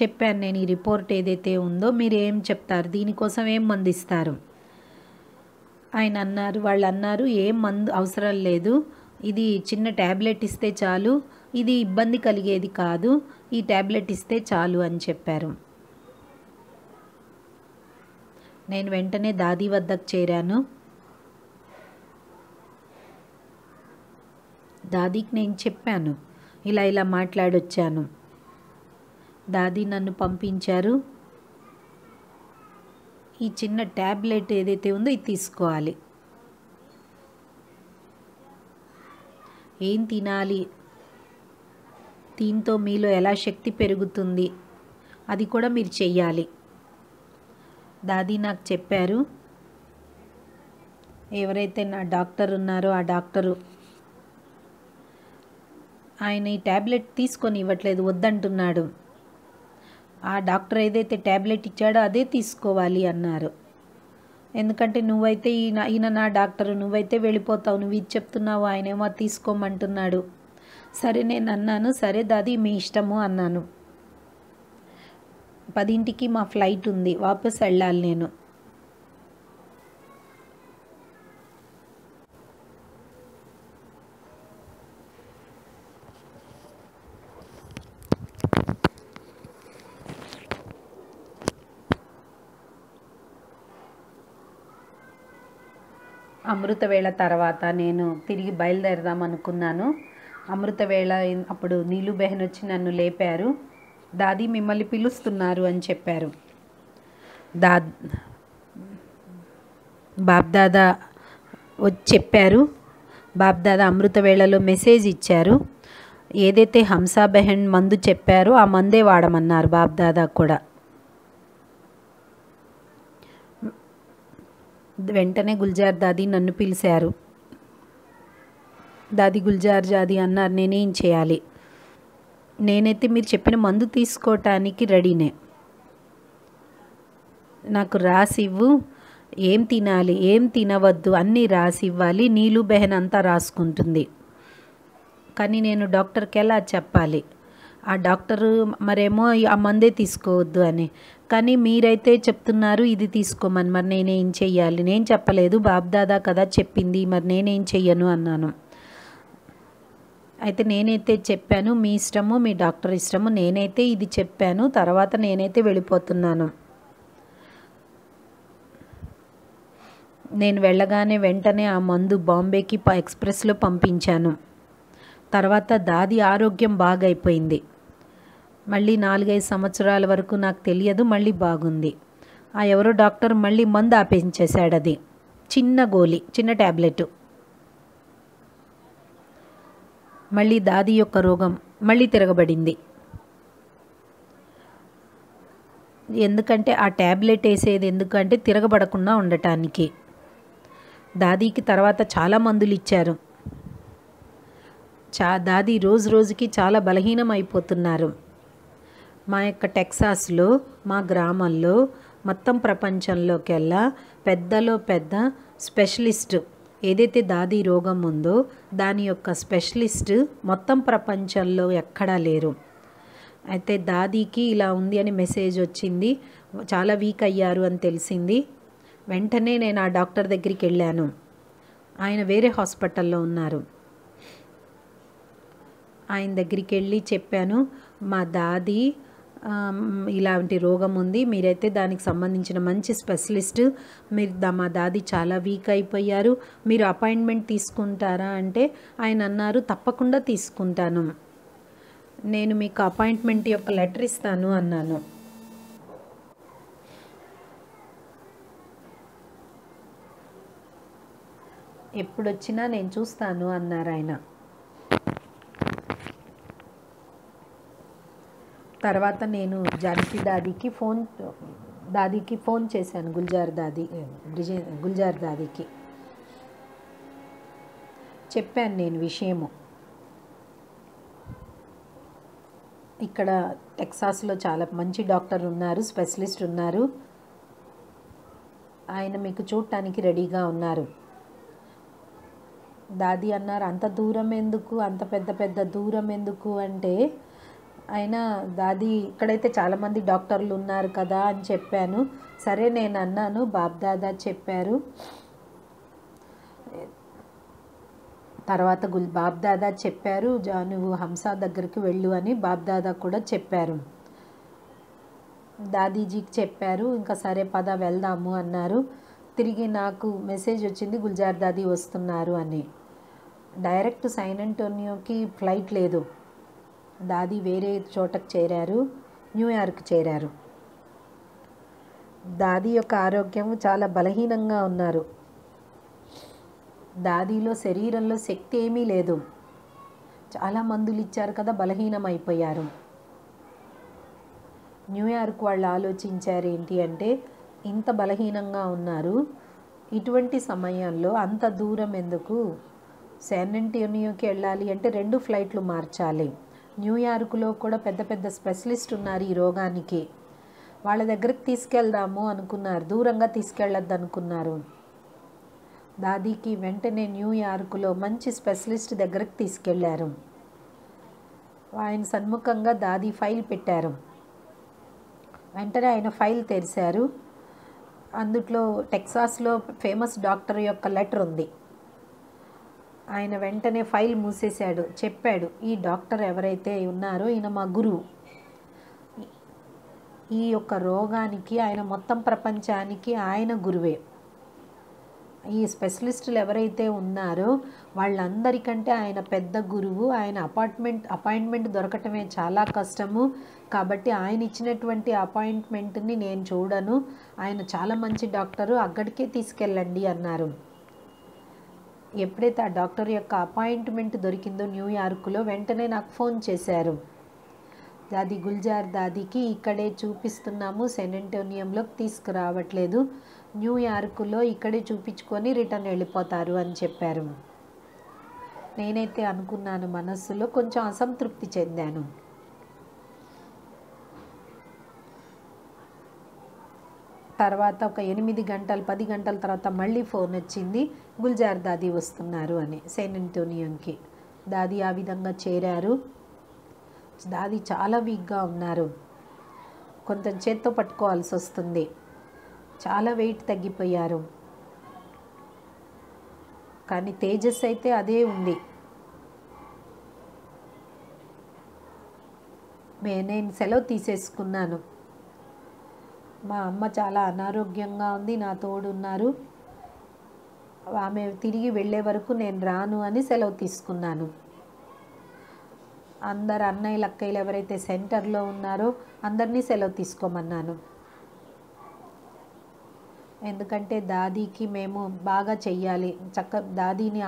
చెప్పాను, నేను ఈ రిపోర్ట్ ఏదైతే ఉందో మీరు ఏం చెప్తారు, దీనికోసం ఏం మందు ఇస్తారు. ఆయన అన్నారు, వాళ్ళు అన్నారు, ఏం మందు అవసరం లేదు, ఇది చిన్న ట్యాబ్లెట్ ఇస్తే చాలు, ఇది ఇబ్బంది కలిగేది కాదు, ఈ ట్యాబ్లెట్ ఇస్తే చాలు అని చెప్పారు. నేను వెంటనే దాదీ వద్దకు చేరాను. దాదీకి నేను చెప్పాను, ఇలా మాట్లాడొచ్చాను. దాదీ నన్ను పంపించారు, ఈ చిన్న ట్యాబ్లెట్ ఏదైతే ఉందో ఇది తీసుకోవాలి, ఏం తినాలి, దీంతో మీలో ఎలా శక్తి పెరుగుతుంది అది కూడా మీరు చెయ్యాలి. దాదీ నాకు చెప్పారు. ఎవరైతే నా డాక్టర్ ఉన్నారో ఆ డాక్టరు, ఆయన ఈ ట్యాబ్లెట్ తీసుకొని ఇవ్వట్లేదు, వద్దంటున్నాడు. ఆ డాక్టర్ ఏదైతే ట్యాబ్లెట్ ఇచ్చాడో అదే తీసుకోవాలి అన్నారు. ఎందుకంటే నువ్వైతే ఈయన నా డాక్టరు, నువ్వైతే వెళ్ళిపోతావు, నువ్వు ఇది చెప్తున్నావు, ఆయనేమో తీసుకోమంటున్నాడు. సరే నేను అన్నాను, సరే దాదీ మీ ఇష్టము అన్నాను. 10ంటికి మా ఫ్లైట్ ఉంది, వాపస్ వెళ్ళాలి నేను. అమృతవేళ తర్వాత నేను తిరిగి బయలుదేరదాం అనుకున్నాను. అమృతవేళ అప్పుడు నీలు బెహన్ వచ్చి నన్ను లేపారు. దాదీ మిమ్మల్ని పిలుస్తున్నారు అని చెప్పారు. బాబ్దాదా వచ్చి చెప్పారు. బాబ్దాదా అమృతవేళలో మెసేజ్ ఇచ్చారు. ఏదైతే హంసా బెహన్ మందు చెప్పారో ఆ మందే వాడమన్నారు బాబ్దాదా కూడా. వెంటనే గుల్జార్ దాదీ నన్ను పిలిచారు. దాదీ గుల్జార్ దాదీ అన్నారు, నేనేం చేయాలి? నేనైతే మీరు చెప్పిన మందు తీసుకోవటానికి రెడీనే, నాకు రాసి ఇవ్వు, ఏం తినాలి ఏం తినవద్దు అన్నీ రాసి ఇవ్వాలి. నీలు బెహన్ అంతా రాసుకుంటుంది, కానీ నేను డాక్టర్కి ఎలా చెప్పాలి? ఆ డాక్టరు మరేమో ఆ మందే తీసుకోవద్దు అని, కానీ మీరైతే చెప్తున్నారు ఇది తీసుకోమని. మరి నేనేం చెయ్యాలి? నేను చెప్పలేదు, బాబ్దాదా కదా చెప్పింది, మరి నేనేం చెయ్యను అన్నాను. అయితే నేనైతే చెప్పాను, మీ ఇష్టము, మీ డాక్టర్ ఇష్టము, నేనైతే ఇది చెప్పాను, తర్వాత నేనైతే వెళ్ళిపోతున్నాను. నేను వెళ్ళగానే వెంటనే ఆ మందు బాంబేకి ఎక్స్ప్రెస్లో పంపించాను. తర్వాత దాది ఆరోగ్యం బాగైపోయింది. మళ్ళీ 4-5 సంవత్సరాల వరకు నాకు తెలియదు, మళ్ళీ బాగుంది. ఆ ఎవరో డాక్టర్ మళ్ళీ మందు ఆపించేశాడు. అది చిన్న గోళీ, చిన్న ట్యాబ్లెట్. మళ్ళీ దాది యొక్క రోగం మళ్ళీ తిరగబడింది. ఎందుకంటే ఆ ట్యాబ్లెట్ వేసేది ఎందుకంటే తిరగబడకుండా ఉండటానికి. దాదీకి తర్వాత చాలా మందులు ఇచ్చారు. దాది రోజు రోజుకి చాలా బలహీనం అయిపోతున్నారు. మా యొక్క టెక్సాస్లో, మా గ్రామంలో, మొత్తం ప్రపంచంలోకెల్లా పెద్దలో పెద్ద స్పెషలిస్ట్ ఏదైతే దాది రోగం ఉందో దాని యొక్క స్పెషలిస్ట్ మొత్తం ప్రపంచంలో ఎక్కడా లేరు. అయితే దాదీకి ఇలా ఉంది అని మెసేజ్ వచ్చింది, చాలా వీక్ అయ్యారు అని తెలిసింది. వెంటనే నేను ఆ డాక్టర్ దగ్గరికి వెళ్ళాను. ఆయన వేరే హాస్పిటల్లో ఉన్నారు. ఆయన దగ్గరికి వెళ్ళి చెప్పాను, మా దాది ఇలాంటి రోగం ఉంది, మీరైతే దానికి సంబంధించిన మంచి స్పెషలిస్ట్, మా దాది చాలా వీక్ అయిపోయారు, మీరు అపాయింట్మెంట్ తీసుకుంటారా అంటే ఆయన అన్నారు, తప్పకుండా తీసుకుంటాను, నేను మీకు అపాయింట్మెంట్ యొక్క లెటర్ ఇస్తాను అన్నాను. ఎప్పుడొచ్చినా నేను చూస్తాను అన్నారు ఆయన. తర్వాత నేను జానకి దాదీకి ఫోన్ చేశాను, గుల్జార్ దాదీకి చెప్పాను నేను విషయము. ఇక్కడ టెక్సాస్లో చాలా మంచి డాక్టర్ ఉన్నారు, స్పెషలిస్ట్ ఉన్నారు, ఆయన మీకు చూడటానికి రెడీగా ఉన్నారు. దాది అన్నారు, అంత దూరం ఎందుకు, అంత పెద్ద దూరం ఎందుకు అంటే, అయినా దాది ఇక్కడైతే చాలామంది డాక్టర్లు ఉన్నారు కదా అని చెప్పాను. సరే నేను అన్నాను, బాబ్దాదా చెప్పారు. తర్వాత బాబ్దాదా చెప్పారు, నువ్వు హంసా దగ్గరికి వెళ్ళు అని బాబ్దాదా కూడా చెప్పారు. దాదీజీకి చెప్పారు. ఇంకా సరే పద వెళ్దాము అన్నారు. తిరిగి నాకు మెసేజ్ వచ్చింది, గుల్జార్ దాదీ వస్తున్నారు అని. డైరెక్ట్ శాన్ అంటోనియోకి ఫ్లైట్ లేదు, దాదీ వేరే చోటకు చేరారు, న్యూయార్క్ చేరారు. దాదీ యొక్క ఆరోగ్యం చాలా బలహీనంగా ఉన్నారు. దాదీలో శరీరంలో శక్తి ఏమీ లేదు, చాలా మందులు ఇచ్చారు కదా, బలహీనం అయిపోయారు. న్యూయార్క్ వాళ్ళు ఆలోచించారు ఏంటి అంటే, ఇంత బలహీనంగా ఉన్నారు, ఇటువంటి సమయంలో అంత దూరం ఎందుకు, శాన్ అంటోనియోకి వెళ్ళాలి అంటే 2 ఫ్లైట్లు మార్చాలి. న్యూయార్క్లో కూడా పెద్ద స్పెషలిస్ట్ ఉన్నారు ఈ రోగానికి, వాళ్ళ దగ్గరికి తీసుకెళ్దాము అనుకున్నారు, దూరంగా తీసుకెళ్ళొద్దు అనుకున్నారు. దాదీకి వెంటనే న్యూయార్క్లో మంచి స్పెషలిస్ట్ దగ్గరికి తీసుకెళ్లారు. ఆయన సన్ముఖంగా దాదీ ఫైల్ పెట్టారు. వెంటనే ఆయన ఫైల్ తెరిచారు. అందులో టెక్సాస్లో ఫేమస్ డాక్టర్ యొక్క లెటర్ ఉంది. ఆయన వెంటనే ఫైల్ మూసేశాడు. చెప్పాడు, ఈ డాక్టర్ ఎవరైతే ఉన్నారో ఈయన మా గురువు, ఈ యొక్క రోగానికి ఆయన మొత్తం ప్రపంచానికి ఆయన గురువే. ఈ స్పెషలిస్టులు ఎవరైతే ఉన్నారో వాళ్ళందరికంటే ఆయన పెద్ద గురువు. ఆయన అపాయింట్మెంట్ దొరకటమే చాలా కష్టము, కాబట్టి ఆయన ఇచ్చినటువంటి అపాయింట్మెంట్ని నేను చూడను, ఆయన చాలా మంచి డాక్టరు, అక్కడికే తీసుకెళ్ళండి అన్నారు. ఎప్పుడైతే ఆ డాక్టర్ యొక్క అపాయింట్మెంట్ దొరికిందో న్యూయార్క్లో, వెంటనే నాకు ఫోన్ చేశారు, దాది గుల్జార్ దాదీకి ఇక్కడే చూపిస్తున్నాము, శాన్ అంటోనియోలోకి తీసుకురావట్లేదు, న్యూయార్క్లో ఇక్కడే చూపించుకొని రిటర్న్ వెళ్ళిపోతారు అని చెప్పారు. నేనైతే అనుకున్నాను, మనస్సులో కొంచెం అసంతృప్తి చెందాను. తర్వాత ఒక 8 గంటలు 10 గంటల తర్వాత మళ్ళీ ఫోన్ వచ్చింది, గుల్జార్ దాదీ వస్తున్నారు అని శాన్ అంటోనియోకి. దాదీ ఆ విధంగా చేరారు. దాది చాలా వీక్గా ఉన్నారు, కొంచెం చేత్తో పట్టుకోవాల్సి వస్తుంది, చాలా వెయిట్ తగ్గిపోయారు. కానీ తేజస్ అయితే అదే ఉంది. నేను సెలవు తీసేసుకున్నాను. మా అమ్మ చాలా అనారోగ్యంగా ఉంది, నా తోడు ఉన్నారు, ఆమె తిరిగి వెళ్ళే వరకు నేను రాను అని సెలవు తీసుకున్నాను. అందరు అన్నయ్యలు అక్కయ్యలు ఎవరైతే సెంటర్లో ఉన్నారో అందరినీ సెలవు తీసుకోమన్నాను. ఎందుకంటే దాదీకి మేము బాగా చెయ్యాలి, దాదీని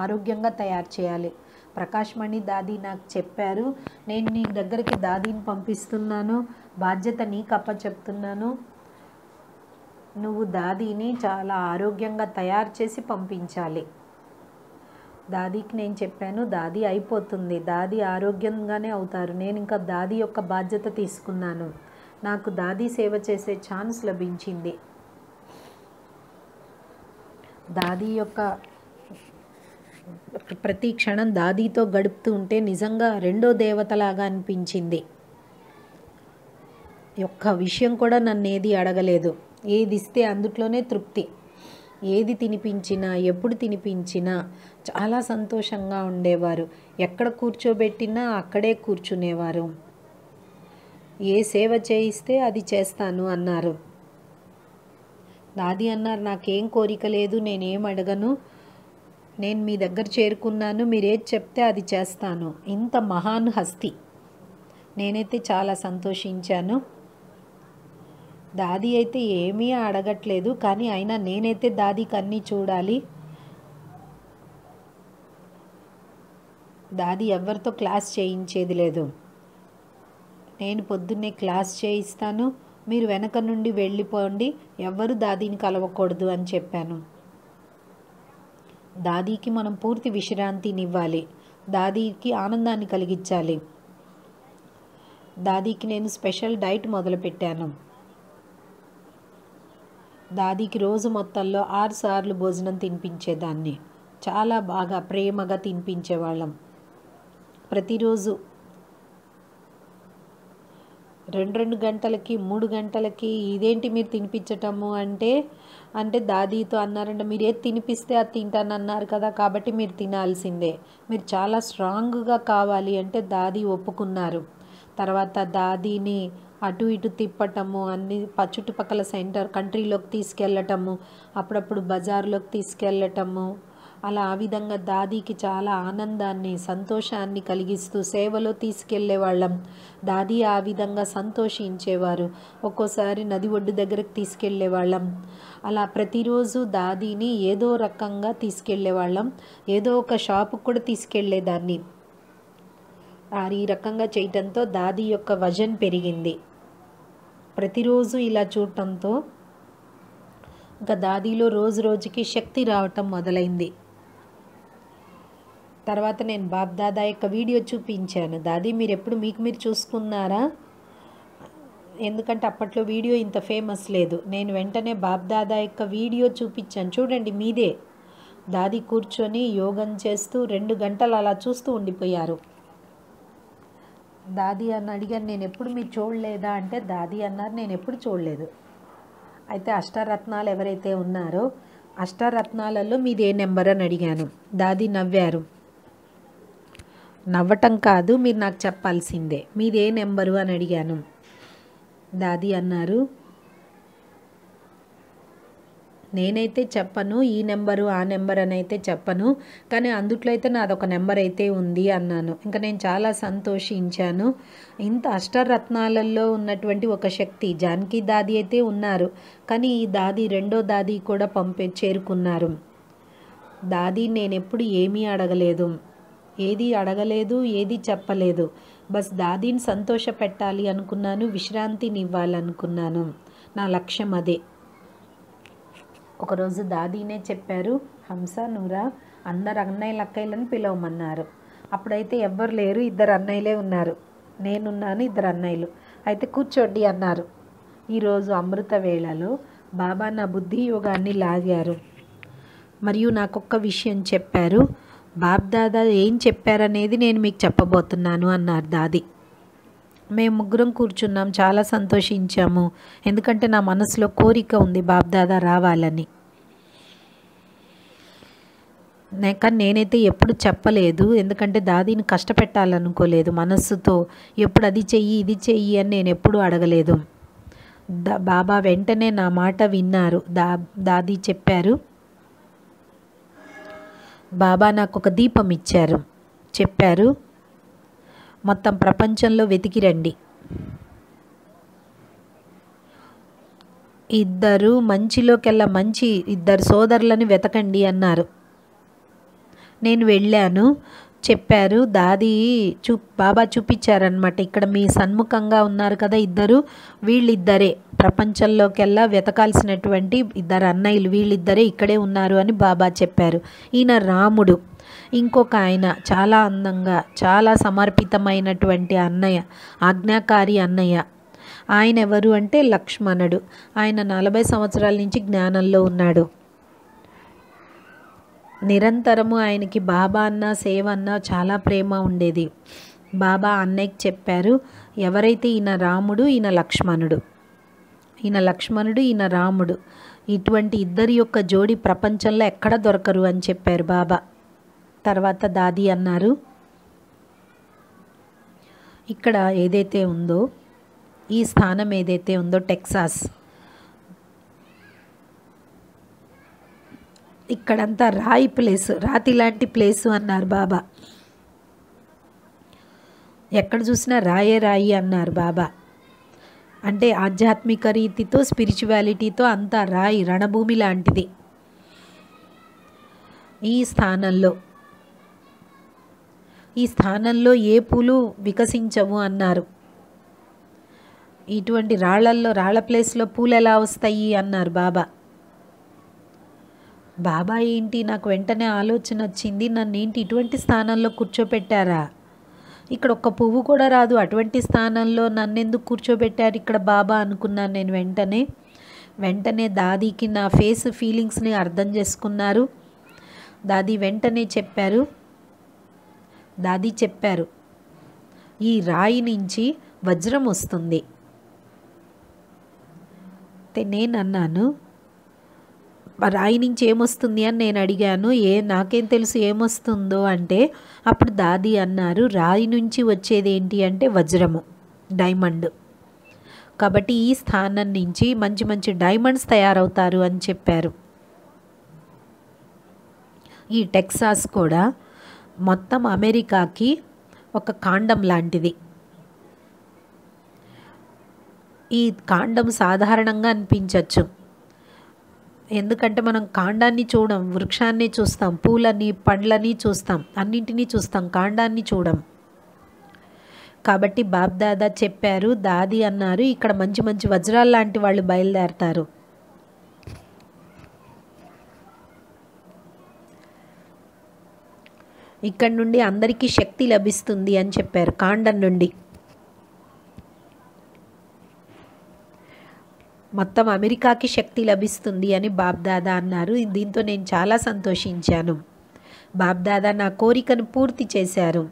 ఆరోగ్యంగా తయారు చేయాలి. ప్రకాష్ మణి దాదీ నాకు చెప్పారు, నేను నీ దగ్గరికి దాదీని పంపిస్తున్నాను, బాధ్యత నీకు అప్పచెప్తున్నాను, నువ్వు దాదీని చాలా ఆరోగ్యంగా తయారు చేసి పంపించాలి. దాదీకి నేను చెప్పాను, దాదీ అయిపోతుంది, దాదీ ఆరోగ్యంగానే అవుతారు. నేను ఇంకా దాదీ యొక్క బాధ్యత తీసుకున్నాను. నాకు దాదీ సేవ చేసే ఛాన్స్ లభించింది. దాదీ యొక్క ప్రతి క్షణం దాదీతో గడుపుతూ ఉంటే నిజంగా రెండో దేవతలాగా అనిపించింది. ఒక్క విషయం కూడా నన్ను ఏది అడగలేదు, ఏది ఇస్తే అందుట్లోనే తృప్తి. ఏది తినిపించినా ఎప్పుడు తినిపించినా చాలా సంతోషంగా ఉండేవారు. ఎక్కడ కూర్చోబెట్టినా అక్కడే కూర్చునేవారు. ఏ సేవ చేయిస్తే అది చేస్తాను అన్నారు. దాది అన్నారు, నాకేం కోరిక లేదు, నేనేం అడగను, నేను మీ దగ్గర చేరుకున్నాను, మీరేది చెప్తే అది చేస్తాను. ఇంత మహాన్ హస్తి. నేనైతే చాలా సంతోషించాను. దాది అయితే ఏమీ అడగట్లేదు, కానీ అయినా నేనైతే దాదీకి అన్నీ చూడాలి. దాది ఎవరితో క్లాస్ చేయించేది లేదు. నేను పొద్దున్నే క్లాస్ చేయిస్తాను, మీరు వెనక నుండి వెళ్ళిపోండి, ఎవ్వరు దాదీని కలవకూడదు అని చెప్పాను. దాదీకి మనం పూర్తి విశ్రాంతినివ్వాలి, దాదీకి ఆనందాన్ని కలిగించాలి. దాదీకి నేను స్పెషల్ డైట్ మొదలుపెట్టాను. దాదీకి రోజు మొత్తంలో 6 సార్లు భోజనం తినిపించేదాన్ని. చాలా బాగా ప్రేమగా తినిపించేవాళ్ళం. ప్రతిరోజు 2 గంటలకి 3 గంటలకి ఇదేంటి మీరు తినిపించటము అంటే దాదీతో అన్నారంట, మీరు ఏది తినిపిస్తే అది తింటానన్నారు కదా, కాబట్టి మీరు తినాల్సిందే, మీరు చాలా స్ట్రాంగ్గా కావాలి అంటే దాదీ ఒప్పుకున్నారు. తర్వాత దాదీని అటు ఇటు తిప్పటము, అన్ని చుట్టుపక్కల కంట్రీలోకి తీసుకెళ్ళటము, అప్పుడప్పుడు బజార్లోకి తీసుకెళ్ళటము, అలా ఆ విధంగా దాదీకి చాలా ఆనందాన్ని సంతోషాన్ని కలిగిస్తూ సేవలో తీసుకెళ్ళేవాళ్ళం. దాదీ ఆ విధంగా సంతోషించేవారు. ఒక్కోసారి నది ఒడ్డు దగ్గరకు తీసుకెళ్ళేవాళ్ళం. అలా ప్రతిరోజు దాదీని ఏదో రకంగా తీసుకెళ్ళేవాళ్ళం. ఏదో ఒక షాపుకు కూడా తీసుకెళ్ళేదాన్ని. ఈ రకంగా చేయటంతో దాదీ యొక్క వజన్ పెరిగింది. ప్రతిరోజు ఇలా చూడటంతో ఇంకా దాదీలో రోజు రోజుకి శక్తి రావటం మొదలైంది. తర్వాత నేను బాబ్దాదా యొక్క వీడియో చూపించాను. దాదీ మీరు ఎప్పుడు మీకు మీరు చూసుకున్నారా? ఎందుకంటే అప్పట్లో వీడియో ఇంత ఫేమస్ లేదు. నేను వెంటనే బాబ్దాదా యొక్క వీడియో చూపించాను, చూడండి మీదే. దాదీ కూర్చొని యోగం చేస్తూ 2 గంటలు అలా చూస్తూ ఉండిపోయారు. దాదీ అని అడిగాను, నేను ఎప్పుడు మీరు చూడలేదా అంటే దాదీ అన్నారు, నేను ఎప్పుడు చూడలేదు. అయితే అష్టారత్నాలు ఎవరైతే ఉన్నారో అష్టారత్నాలలో మీది ఏ నెంబర్ అని అడిగాను. దాదీ నవ్వారు. నవ్వటం కాదు, మీరు నాకు చెప్పాల్సిందే, మీది ఏ నెంబరు అని అడిగాను. దాదీ అన్నారు, నేనైతే చెప్పను, ఈ నెంబరు ఆ నెంబర్ అని అయితే చెప్పను, కానీ అందుట్లో అయితే నాదొక నెంబర్ అయితే ఉంది అన్నాను. ఇంకా నేను చాలా సంతోషించాను. ఇంత అష్టరత్నాలలో ఉన్నటువంటి ఒక శక్తి జానకి దాదీ అయితే ఉన్నారు, కానీ ఈ దాదీ రెండో దాదీ కూడా చేరుకున్నారు. దాదీ నేను ఎప్పుడు ఏమీ అడగలేదు, ఏది చెప్పలేదు. బస్ దాదీని సంతోష పెట్టాలి అనుకున్నాను, విశ్రాంతిని ఇవ్వాలనుకున్నాను. నా లక్ష్యం అదే. ఒకరోజు దాదీనే చెప్పారు, హంస నూరా అందరు అన్నయ్యలు అక్కయ్యలను పిలవమన్నారు. అప్పుడైతే ఎవ్వరు లేరు, 2 అన్నయ్యలే ఉన్నారు, నేనున్నాను, 2 అన్నయ్యలు. అయితే కూర్చోండి అన్నారు. ఈరోజు అమృత వేళలో బాబా నా బుద్ధి యోగాన్ని లాగారు. మరియు నాకొక్క విషయం చెప్పారు. బాబ్దాదా ఏం చెప్పారనేది నేను మీకు చెప్పబోతున్నాను అన్నారు దాదీ. మేము ముగ్గురం కూర్చున్నాం, చాలా సంతోషించాము. ఎందుకంటే నా మనసులో కోరిక ఉంది బాబ్దాదా రావాలని. కానీ నేనైతే ఎప్పుడు చెప్పలేదు, ఎందుకంటే దాదీని కష్టపెట్టాలనుకోలేదు మనస్సుతో. ఎప్పుడు అది చెయ్యి ఇది చెయ్యి అని నేను ఎప్పుడూ అడగలేదు. బాబా వెంటనే నా మాట విన్నారు. దాదీ చెప్పారు, బాబా నాకు ఒక దీపం ఇచ్చారు. చెప్పారు, మొత్తం ప్రపంచంలో వెతికి రండి, ఇద్దరు మంచిలోకెల్లా మంచి ఇద్దరు సోదరులని వెతకండి అన్నారు. నేను వెళ్ళాను. చెప్పారు, దాది బాబా చూపించారనమాట. ఇక్కడ మీ సన్ముఖంగా ఉన్నారు కదా ఇద్దరు, వీళ్ళిద్దరే ప్రపంచంలోకెల్లా వెతకాల్సినటువంటి ఇద్దరు అన్నయ్యలు, వీళ్ళిద్దరే ఇక్కడే ఉన్నారు అని బాబా చెప్పారు. ఈయన రాముడు, ఇంకొక ఆయన చాలా అందంగా చాలా సమర్పితమైనటువంటి అన్నయ్య, ఆజ్ఞాకారి అన్నయ్య. ఆయన ఎవరు అంటే లక్ష్మణుడు. ఆయన 40 సంవత్సరాల నుంచి జ్ఞానంలో ఉన్నాడు. నిరంతరము ఆయనకి బాబా అన్న సేవ అన్న చాలా ప్రేమ ఉండేది. బాబా అన్నయ్యకి చెప్పారు, ఎవరైతే ఈయన రాముడు, ఈయన లక్ష్మణుడు, ఈయన లక్ష్మణుడు, ఈయన రాముడు, ఇటువంటి ఇద్దరి యొక్క జోడి ప్రపంచంలో ఎక్కడ దొరకరు అని చెప్పారు బాబా. తర్వాత దాది అన్నారు, ఇక్కడ ఏదైతే ఉందో ఈ స్థానం ఏదైతే ఉందో టెక్సాస్, ఇక్కడంతా రాయి ప్లేసు, రాతి లాంటి ప్లేసు అన్నారు బాబా. ఎక్కడ చూసినా రాయే రాయి అన్నారు బాబా. అంటే ఆధ్యాత్మిక రీతితో స్పిరిచువాలిటీతో అంతా రాయి, రణభూమి లాంటిది. ఈ స్థానంలో ఏ పూలు వికసించవు అన్నారు. ఇటువంటి రాళ్ల ప్లేస్లో పూలు ఎలా వస్తాయి అన్నారు బాబా. బాబా ఏంటి, నాకు వెంటనే ఆలోచన వచ్చింది, నన్ను ఏంటి ఇటువంటి స్థానంలో కూర్చోపెట్టారా, ఇక్కడ ఒక్క పువ్వు కూడా రాదు, అటువంటి స్థానంలో నన్ను ఎందుకు కూర్చోబెట్టారు ఇక్కడ బాబా అనుకున్నాను నేను. వెంటనే దాదీకి నా ఫేస్ ఫీలింగ్స్ని అర్థం చేసుకున్నారు. దాదీ వెంటనే చెప్పారు, ఈ రాయి నుంచి వజ్రం వస్తుంది. నేను అన్నాను, రాయి నుంచి ఏమొస్తుంది అని నేను అడిగాను. నాకేం తెలుసు ఏమొస్తుందో అంటే, అప్పుడు దాది అన్నారు, రాయి నుంచి వచ్చేది ఏంటి అంటే వజ్రము, డైమండ్. కాబట్టి ఈ స్థానం నుంచి మంచి మంచి డైమండ్స్ తయారవుతారు అని చెప్పారు. ఈ టెక్సాస్ కూడా మొత్తం అమెరికాకి ఒక కాండం లాంటిది. ఈ కాండం సాధారణంగా అనిపించవచ్చు, ఎందుకంటే మనం కాండాన్ని చూడం, వృక్షాన్ని చూస్తాం, పూలని పండ్లని చూస్తాం, అన్నింటినీ చూస్తాం, కాండాన్ని చూడం. కాబట్టి బాబ్దాదా చెప్పారు, దాది అన్నారు, ఇక్కడ మంచి మంచి వజ్రాలు లాంటి వాళ్ళు బయలుదేరతారు. ఇక్కడ నుండి అందరికీ శక్తి లభిస్తుంది అని చెప్పారు. కాండం నుండి మొత్తం అమెరికాకి శక్తి లభిస్తుంది అని బాబ్దాదా అన్నారు. దీంతో నేను చాలా సంతోషించాను. బాబ్దాదా నా కోరికను పూర్తి చేశారు.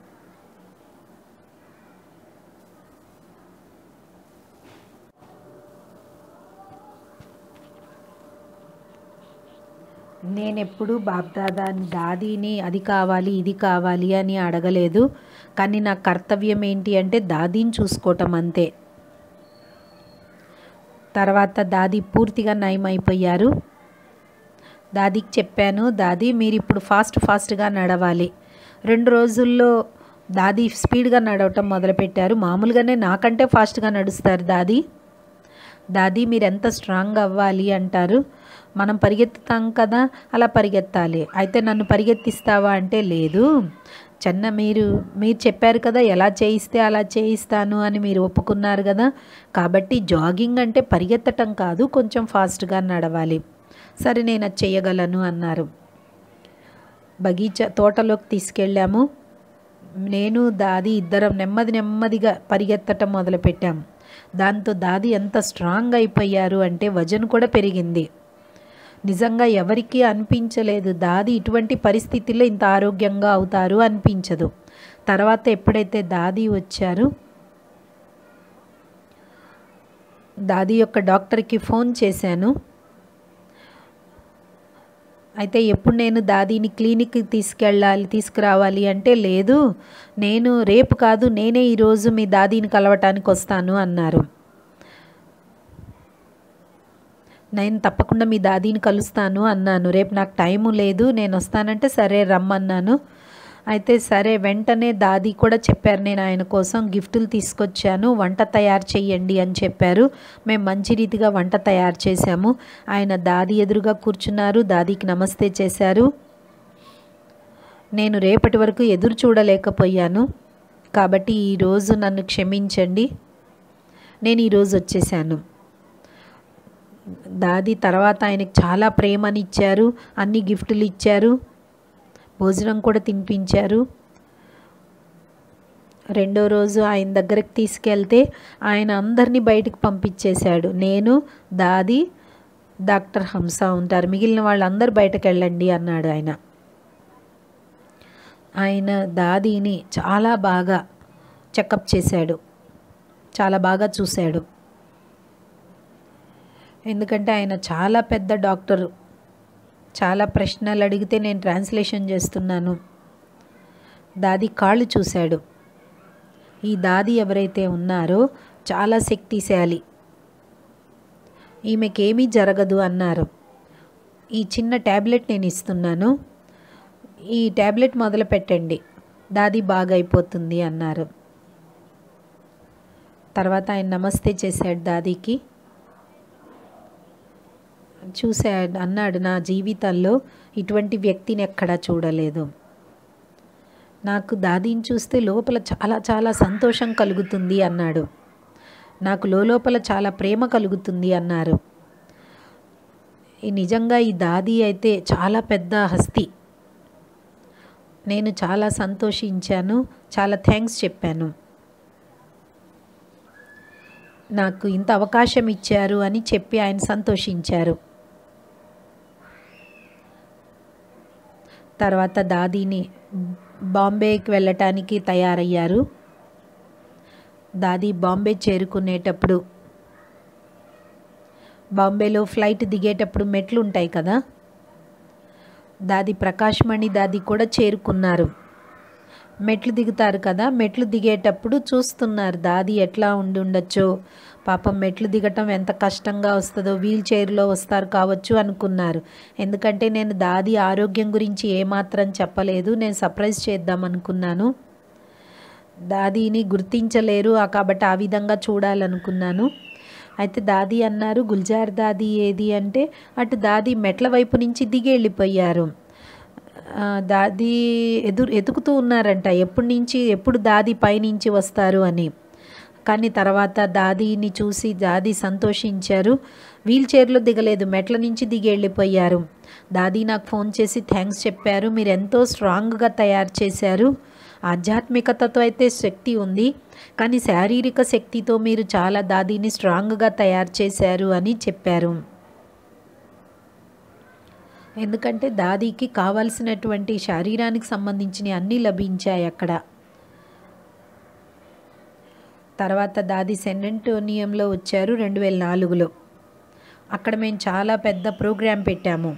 నేనెప్పుడు బాబ్దాదాని దాదీని అది కావాలి ఇది కావాలి అని అడగలేదు. కానీ నా కర్తవ్యం ఏంటి అంటే దాదీని చూసుకోవటం అంతే. తర్వాత దాది పూర్తిగా నయమైపోయారు. దాదీకి చెప్పాను, దాదీ మీరు ఇప్పుడు ఫాస్ట్గా నడవాలి. 2 రోజుల్లో దాదీ స్పీడ్గా నడవటం మొదలుపెట్టారు. మామూలుగానే నాకంటే ఫాస్ట్గా నడుస్తారు దాదీ మీరు ఎంత స్ట్రాంగ్ అవ్వాలి అంటారు. మనం పరిగెత్తుతాం కదా, అలా పరిగెత్తాలి. అయితే నన్ను పరిగెత్తిస్తావా అంటే లేదు మీరు చెప్పారు కదా, ఎలా చేయిస్తే అలా చేయిస్తాను అని మీరు ఒప్పుకున్నారు కదా, కాబట్టి జాగింగ్ అంటే పరిగెత్తటం కాదు, కొంచెం ఫాస్ట్గా నడవాలి. సరే నేను అది చేయగలను అన్నారు. తోటలోకి తీసుకెళ్ళాము. నేను దాది ఇద్దరం నెమ్మదిగా పరిగెత్తటం మొదలుపెట్టాం. దాంతో దాది ఎంత స్ట్రాంగ్ అయిపోయారు అంటే వజన్ కూడా పెరిగింది. నిజంగా ఎవరికీ అనిపించలేదు దాది ఇటువంటి పరిస్థితుల్లో ఇంత ఆరోగ్యంగా అవుతారు అనిపించదు. తర్వాత ఎప్పుడైతే దాది వచ్చారు, దాది యొక్క డాక్టర్కి ఫోన్ చేశాను. అయితే ఎప్పుడు నేను దాదీని క్లినిక్కి తీసుకురావాలి అంటే, లేదు నేను రేపు కాదు నేనే ఈరోజు మీ దాదీని కలవటానికి వస్తాను అన్నారు. నేను తప్పకుండా మీ దాదీని కలుస్తాను అన్నాను. రేపు నాకు టైము లేదు, నేను వస్తానంటే సరే రమ్మన్నాను. అయితే సరే వెంటనే దాది కూడా చెప్పారు, నేను ఆయన కోసం గిఫ్టులు తీసుకొచ్చాను, వంట తయారు చేయండి అని చెప్పారు. మేము మంచి రీతిగా వంట తయారు చేశాము. ఆయన దాది ఎదురుగా కూర్చున్నారు, దాదీకి నమస్తే చేశారు. నేను రేపటి వరకు ఎదురు చూడలేకపోయాను, కాబట్టి ఈరోజు నన్ను క్షమించండి, నేను ఈరోజు వచ్చేసాను. దాది తర్వాత ఆయనకు చాలా ప్రేమనిచ్చారు, అన్ని గిఫ్టులు ఇచ్చారు, భోజనం కూడా తినిపించారు. రెండో రోజు ఆయన దగ్గరికి తీసుకెళ్తే ఆయన అందరినీ బయటకు పంపించేశాడు. నేను, దాది, డాక్టర్ హంస ఉంటారు, మిగిలిన వాళ్ళందరూ బయటకు వెళ్ళండి అన్నాడు ఆయన. ఆయన దాదీని చాలా బాగా చెకప్ చేశాడు, చాలా బాగా చూశాడు. ఎందుకంటే ఆయన చాలా పెద్ద డాక్టరు, చాలా ప్రశ్నలు అడిగితే నేను ట్రాన్స్లేషన్ చేస్తున్నాను. దాది కాళ్ళు చూశాడు. ఈ దాది ఎవరైతే ఉన్నారో చాలా శక్తిశాలి, ఈమెకేమీ జరగదు అన్నారు. ఈ చిన్న ట్యాబ్లెట్ నేను ఇస్తున్నాను, ఈ ట్యాబ్లెట్ మొదలు పెట్టండి, దాది బాగా అయిపోతుంది అన్నారు. తర్వాత ఆయన నమస్తే చేశాడు దాదీకి. చూశాడు, అన్నాడు, నా జీవితంలో ఇటువంటి వ్యక్తిని ఎక్కడా చూడలేదు. నాకు దాదీని చూస్తే లోపల చాలా చాలా సంతోషం కలుగుతుంది అన్నాడు. నాకు లోపల చాలా ప్రేమ కలుగుతుంది అన్నారు. నిజంగా ఈ దాది అయితే చాలా పెద్ద హస్తి. నేను చాలా సంతోషించాను, చాలా థ్యాంక్స్ చెప్పాను, నాకు ఇంత అవకాశం ఇచ్చారు అని చెప్పి ఆయన సంతోషించారు. తర్వాత దాదీని బాంబేకి వెళ్ళటానికి తయారయ్యారు. దాది బాంబే చేరుకునేటప్పుడు, బాంబేలో ఫ్లైట్ దిగేటప్పుడు మెట్లు ఉంటాయి కదా, దాది ప్రకాశ్మణి దాది కూడా చేరుకున్నారు. మెట్లు దిగుతారు కదా, మెట్లు దిగేటప్పుడు చూస్తున్నారు దాది ఎట్లా ఉండొచ్చో, పాపం మెట్లు దిగటం ఎంత కష్టంగా వస్తుందో, వీల్ చైర్లో వస్తారు కావచ్చు అనుకున్నారు. ఎందుకంటే నేను దాది ఆరోగ్యం గురించి ఏమాత్రం చెప్పలేదు, నేను సర్ప్రైజ్ చేద్దాం అనుకున్నాను. దాదీని గుర్తించలేరు కాబట్టి ఆ విధంగా చూడాలనుకున్నాను. అయితే దాది అన్నారు, గుల్జార్ దాది ఏది అంటే, అటు దాది మెట్ల వైపు నుంచి దిగి వెళ్ళిపోయారు. దాది ఎదుగుతూ ఉన్నారంట ఎప్పుడు దాది పైనుంచి వస్తారు అని. కానీ తర్వాత దాదీని చూసి దాది సంతోషించారు. వీల్ చైర్లో దిగలేదు, మెట్ల నుంచి దిగి వెళ్ళిపోయారు. దాది నాకు ఫోన్ చేసి థ్యాంక్స్ చెప్పారు, మీరు ఎంతో స్ట్రాంగ్గా తయారు చేశారు. ఆధ్యాత్మికతతో అయితే శక్తి ఉంది, కానీ శారీరక శక్తితో మీరు చాలా దాదీని స్ట్రాంగ్గా తయారు చేశారు అని చెప్పారు. ఎందుకంటే దాదీకి కావాల్సినటువంటి శరీరానికి సంబంధించిన అన్నీ లభించాయి అక్కడ. తర్వాత దాది శాన్ అంటోనియోలో వచ్చారు 2004లో. అక్కడ మేము చాలా పెద్ద ప్రోగ్రాం పెట్టాము.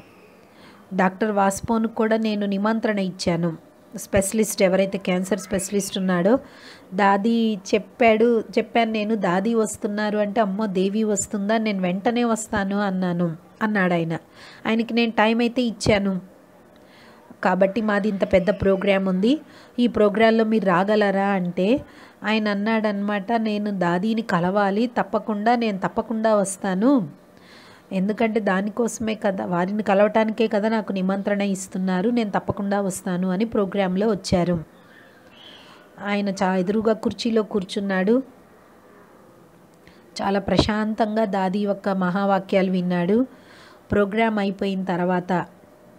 డాక్టర్ వాస్పోను కూడా నేను నిమంత్రణ ఇచ్చాను. స్పెషలిస్ట్ ఎవరైతే క్యాన్సర్ స్పెషలిస్ట్ ఉన్నాడో దాది చెప్పాను నేను, దాది వస్తున్నారు అంటే, అమ్మో దేవి వస్తుందా, నేను వెంటనే వస్తాను అన్నాడు ఆయన. ఆయనకి నేను టైం అయితే ఇచ్చాను. కాబట్టి మాది ఇంత పెద్ద ప్రోగ్రాం ఉంది, ఈ ప్రోగ్రాంలో మీరు రాగలరా అంటే ఆయన అన్నాడనమాట, నేను దాదీని కలవాలి, నేను తప్పకుండా వస్తాను, ఎందుకంటే దానికోసమే కదా, వారిని కలవటానికే కదా నాకు నిమంత్రణ ఇస్తున్నారు, నేను తప్పకుండా వస్తాను అని ప్రోగ్రాంలో వచ్చారు. ఆయన ఎదురుగా కుర్చీలో కూర్చున్నాడు. చాలా ప్రశాంతంగా దాది యొక్క మహావాక్యాలు విన్నాడు. ప్రోగ్రాం అయిపోయిన తర్వాత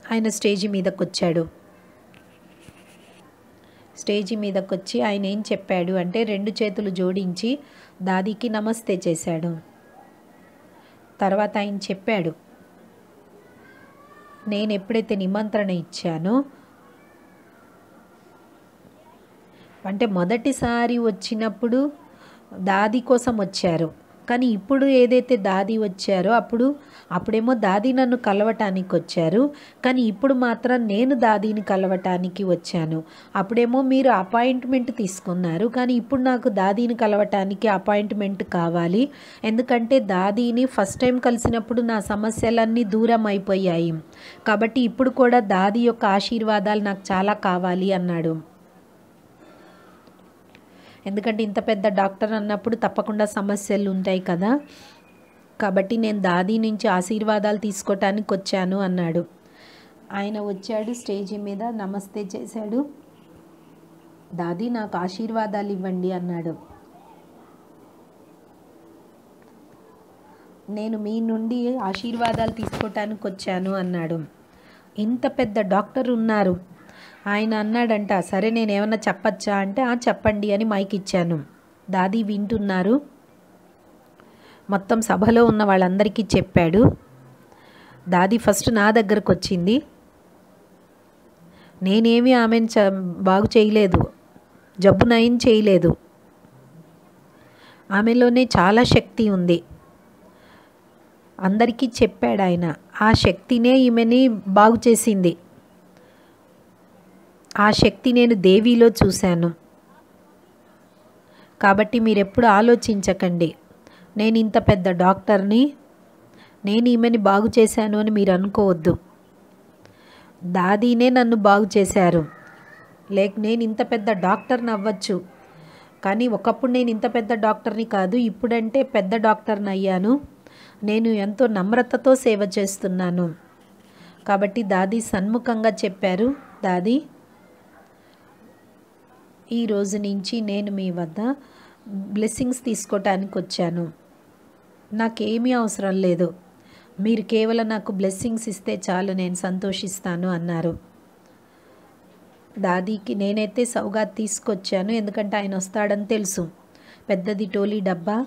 ఆయన స్టేజి మీదకి వచ్చాడు. స్టేజి మీదకి వచ్చి ఆయన ఏం చెప్పాడు అంటే, 2 చేతులు జోడించి దాదీకి నమస్తే చేశాడు. తర్వాత ఆయన చెప్పాడు, నేను ఎప్పుడైతే నిమంత్రణ ఇచ్చానో, అంటే మొదటిసారి వచ్చినప్పుడు దాది కోసం వచ్చారు, కానీ ఇప్పుడు ఏదైతే దాది వచ్చారో అప్పుడేమో దాది నన్ను కలవటానికి వచ్చారు, కానీ ఇప్పుడు మాత్రం నేను దాదీని కలవటానికి వచ్చాను. అప్పుడేమో మీరు అపాయింట్మెంట్ తీసుకున్నారు, కానీ ఇప్పుడు నాకు దాదీని కలవటానికి అపాయింట్మెంట్ కావాలి. ఎందుకంటే దాదీని ఫస్ట్ టైం కలిసినప్పుడు నా సమస్యలన్నీ దూరం అయిపోయాయి, కాబట్టి ఇప్పుడు కూడా దాది యొక్క ఆశీర్వాదాలు నాకు చాలా కావాలి అన్నాడు. ఎందుకంటే ఇంత పెద్ద డాక్టర్ అన్నప్పుడు తప్పకుండా సమస్యలు ఉంటాయి కదా, కాబట్టి నేను దాది నుంచి ఆశీర్వాదాలు తీసుకోవటానికి వచ్చాను అన్నాడు. ఆయన వచ్చాడు, స్టేజీ మీద నమస్తే చేశాడు. దాది నాకు ఆశీర్వాదాలు ఇవ్వండి అన్నాడు. నేను మీ నుండి ఆశీర్వాదాలు తీసుకోవటానికి వచ్చాను అన్నాడు. ఇంత పెద్ద డాక్టర్ ఉన్నారు. ఆయన అన్నాడంట, సరే నేను ఏమన్నా చెప్పచ్చా అంటే చెప్పండి అని మైక్ ఇచ్చాను. దాది వింటున్నారు. మొత్తం సభలో ఉన్న వాళ్ళందరికీ చెప్పాడు. దాది ఫస్ట్ నా దగ్గరకు వచ్చింది. నేనేమి ఆమెను బాగు చేయలేదు, జబ్బు నయం చేయలేదు. ఆమెలోనే చాలా శక్తి ఉంది. అందరికీ చెప్పాడు ఆయన. ఆ శక్తినే ఈమెని బాగు చేసింది. ఆ శక్తి నేను దేవిలో చూశాను. కాబట్టి మీరు ఎప్పుడు ఆలోచించకండి, నేను ఇంత పెద్ద డాక్టర్ని, నేను ఈమెని బాగు చేశాను అని మీరు అనుకోవద్దు. దాదీనే నన్ను బాగు చేశారు. నేను ఇంత పెద్ద డాక్టర్ని అవ్వచ్చు, కానీ ఒకప్పుడు నేను ఇంత పెద్ద డాక్టర్ని కాదు, ఇప్పుడంటే పెద్ద డాక్టర్ని అయ్యాను. నేను ఎంతో నమ్రతతో సేవ చేస్తున్నాను. కాబట్టి దాది సన్ముఖంగా చెప్పారు, దాది ఈ రోజు నుంచి నేను మీ వద్ద బ్లెస్సింగ్స్ తీసుకోవటానికి వచ్చాను. నాకేమీ అవసరం లేదు, మీరు కేవలం నాకు బ్లెస్సింగ్స్ ఇస్తే చాలు, నేను సంతోషిస్తాను అన్నారు. దాదీకి నేనైతే సౌగాత్ తీసుకొచ్చాను, ఎందుకంటే ఆయన వస్తాడని తెలుసు. పెద్దది టోలీ డబ్బా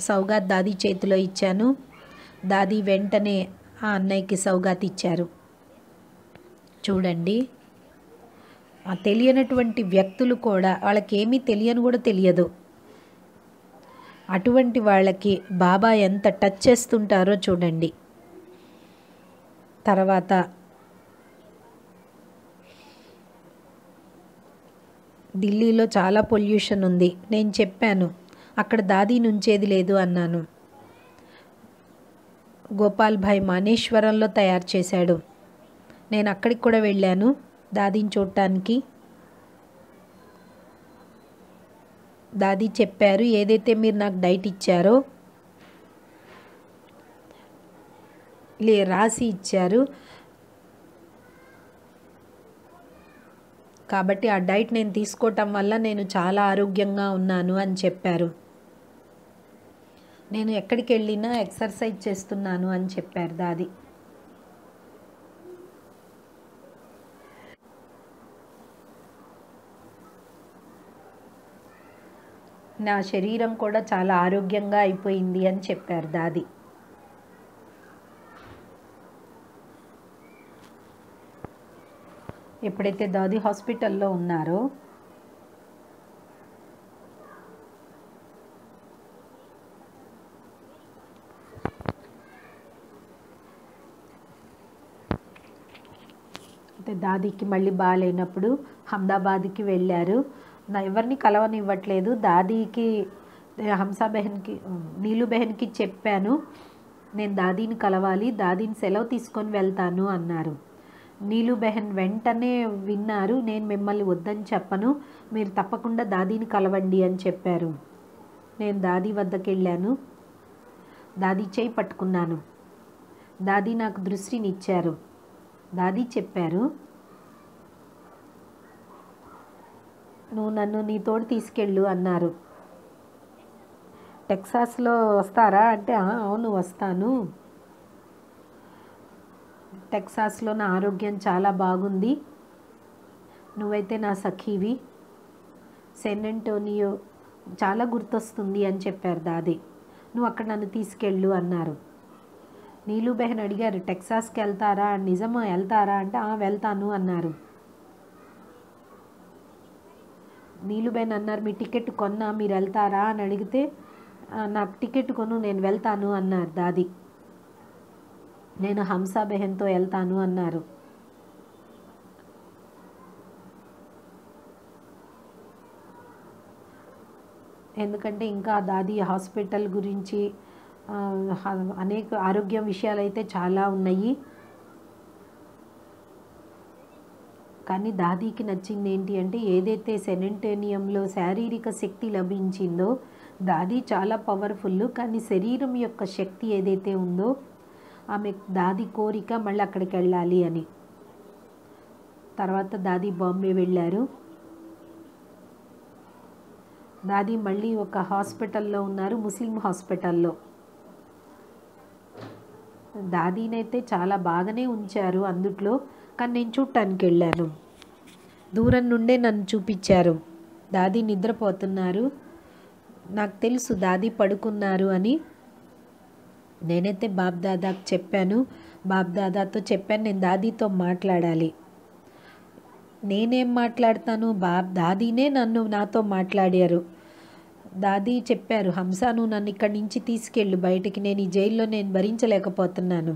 సౌగాత్ దాదీ చేతిలో ఇచ్చాను. దాదీ వెంటనే ఆ అన్నయ్యకి సౌగాత్ ఇచ్చారు. చూడండి, ఆ తెలియనటువంటి వ్యక్తులు కూడా, వాళ్ళకి ఏమీ తెలియని కూడా తెలియదు, అటువంటి వాళ్ళకి బాబా ఎంత టచ్ చేస్తుంటారో చూడండి. తర్వాత ఢిల్లీలో చాలా పొల్యూషన్ ఉంది. నేను చెప్పాను అక్కడ దాదీ నుంచేది లేదు అన్నాను. గోపాల్ భాయ్ మానేశ్వరంలో తయారు చేశాడు. నేను అక్కడికి కూడా వెళ్ళాను దాదీని చూడటానికి. దాదీ చెప్పారు, ఏదైతే మీరు నాకు డైట్ ఇచ్చారో రాసి ఇచ్చారు, కాబట్టి ఆ డైట్ నేను తీసుకోవటం వల్ల నేను చాలా ఆరోగ్యంగా ఉన్నాను అని చెప్పారు. నేను ఎక్కడికి వెళ్ళినా ఎక్సర్సైజ్ చేస్తున్నాను అని చెప్పారు దాది. నా శరీరం కూడా చాలా ఆరోగ్యంగా అయిపోయింది అని చెప్పారు దాది. ఎప్పుడైతే దాది హాస్పిటల్లో ఉన్నారో అయితే దాదీకి మళ్ళీ బాగాలేనప్పుడు అహ్మదాబాద్కి వెళ్ళారు. ఎవరిని కలవనివ్వట్లేదు. దాదీకి హంసా బెహన్కి నీలు బెహన్కి చెప్పాను, నేను దాదీని కలవాలి, దాదీని సెలవు తీసుకొని వెళ్తాను అన్నారు. నీలు బెహన్ వెంటనే విన్నారు, నేను మిమ్మల్ని వద్దని చెప్పను, మీరు తప్పకుండా దాదీని కలవండి అని చెప్పారు. నేను దాదీ వద్దకు వెళ్ళాను, దాదీ చేయి పట్టుకున్నాను. దాదీ నాకు దృష్టినిచ్చారు. దాదీ చెప్పారు, నువ్వు నన్ను నీతోడు తీసుకెళ్ళు అన్నారు. టెక్సాస్లో వస్తారా అంటే అవును వస్తాను, టెక్సాస్లో నా ఆరోగ్యం చాలా బాగుంది, నువ్వైతే నా సఖీవి, సెన్ అంటోనియో చాలా గుర్తొస్తుంది అని చెప్పారు దాది. నువ్వు అక్కడ నన్ను తీసుకెళ్ళు అన్నారు. నీలు బెహన్ అడిగారు, టెక్సాస్కి వెళ్తారా? నిజమా వెళ్తారా అంటే వెళ్తాను అన్నారు. నీలుబేన్ అన్నారు, మీ టికెట్ కొన్నా, మీరు వెళ్తారా అని అడిగితే నాకు టికెట్ కొను, నేను వెళ్తాను అన్నారు దాది. నేను హంసా బెహన్తో వెళ్తాను అన్నారు. ఎందుకంటే ఇంకా దాది హాస్పిటల్ గురించి అనేక ఆరోగ్యం విషయాలు అయితే చాలా ఉన్నాయి. కానీ దాదీకి నచ్చింది ఏంటి అంటే, ఏదైతే సెనెంటేనియంలో శారీరక శక్తి లభించిందో, దాది చాలా పవర్ఫుల్, కానీ శరీరం యొక్క శక్తి ఏదైతే ఉందో ఆమె దాది కోరిక మళ్ళీ అక్కడికి వెళ్ళాలి అని. తర్వాత దాది బాంబే వెళ్ళారు. దాది మళ్ళీ ఒక హాస్పిటల్లో ఉన్నారు, ముస్లిం హాస్పిటల్లో. దాదీనైతే చాలా బాగానే ఉంచారు అందుట్లో, కానీ నేను చూడటానికి వెళ్ళాను. దూరం నుండే నన్ను చూపించారు. దాది నిద్రపోతున్నారు, నాకు తెలుసు దాది పడుకున్నారు అని. నేనైతే బాబ్దాదాకు చెప్పాను, బాబ్దాదాతో చెప్పాను నేను దాదీతో మాట్లాడాలి. నేనేం మాట్లాడతాను, దాదీనే నాతో మాట్లాడారు. దాదీ చెప్పారు, హంస నువ్వు నన్ను ఇక్కడి నుంచి తీసుకెళ్ళు బయటికి, నేను ఈ జైల్లో నేను భరించలేకపోతున్నాను.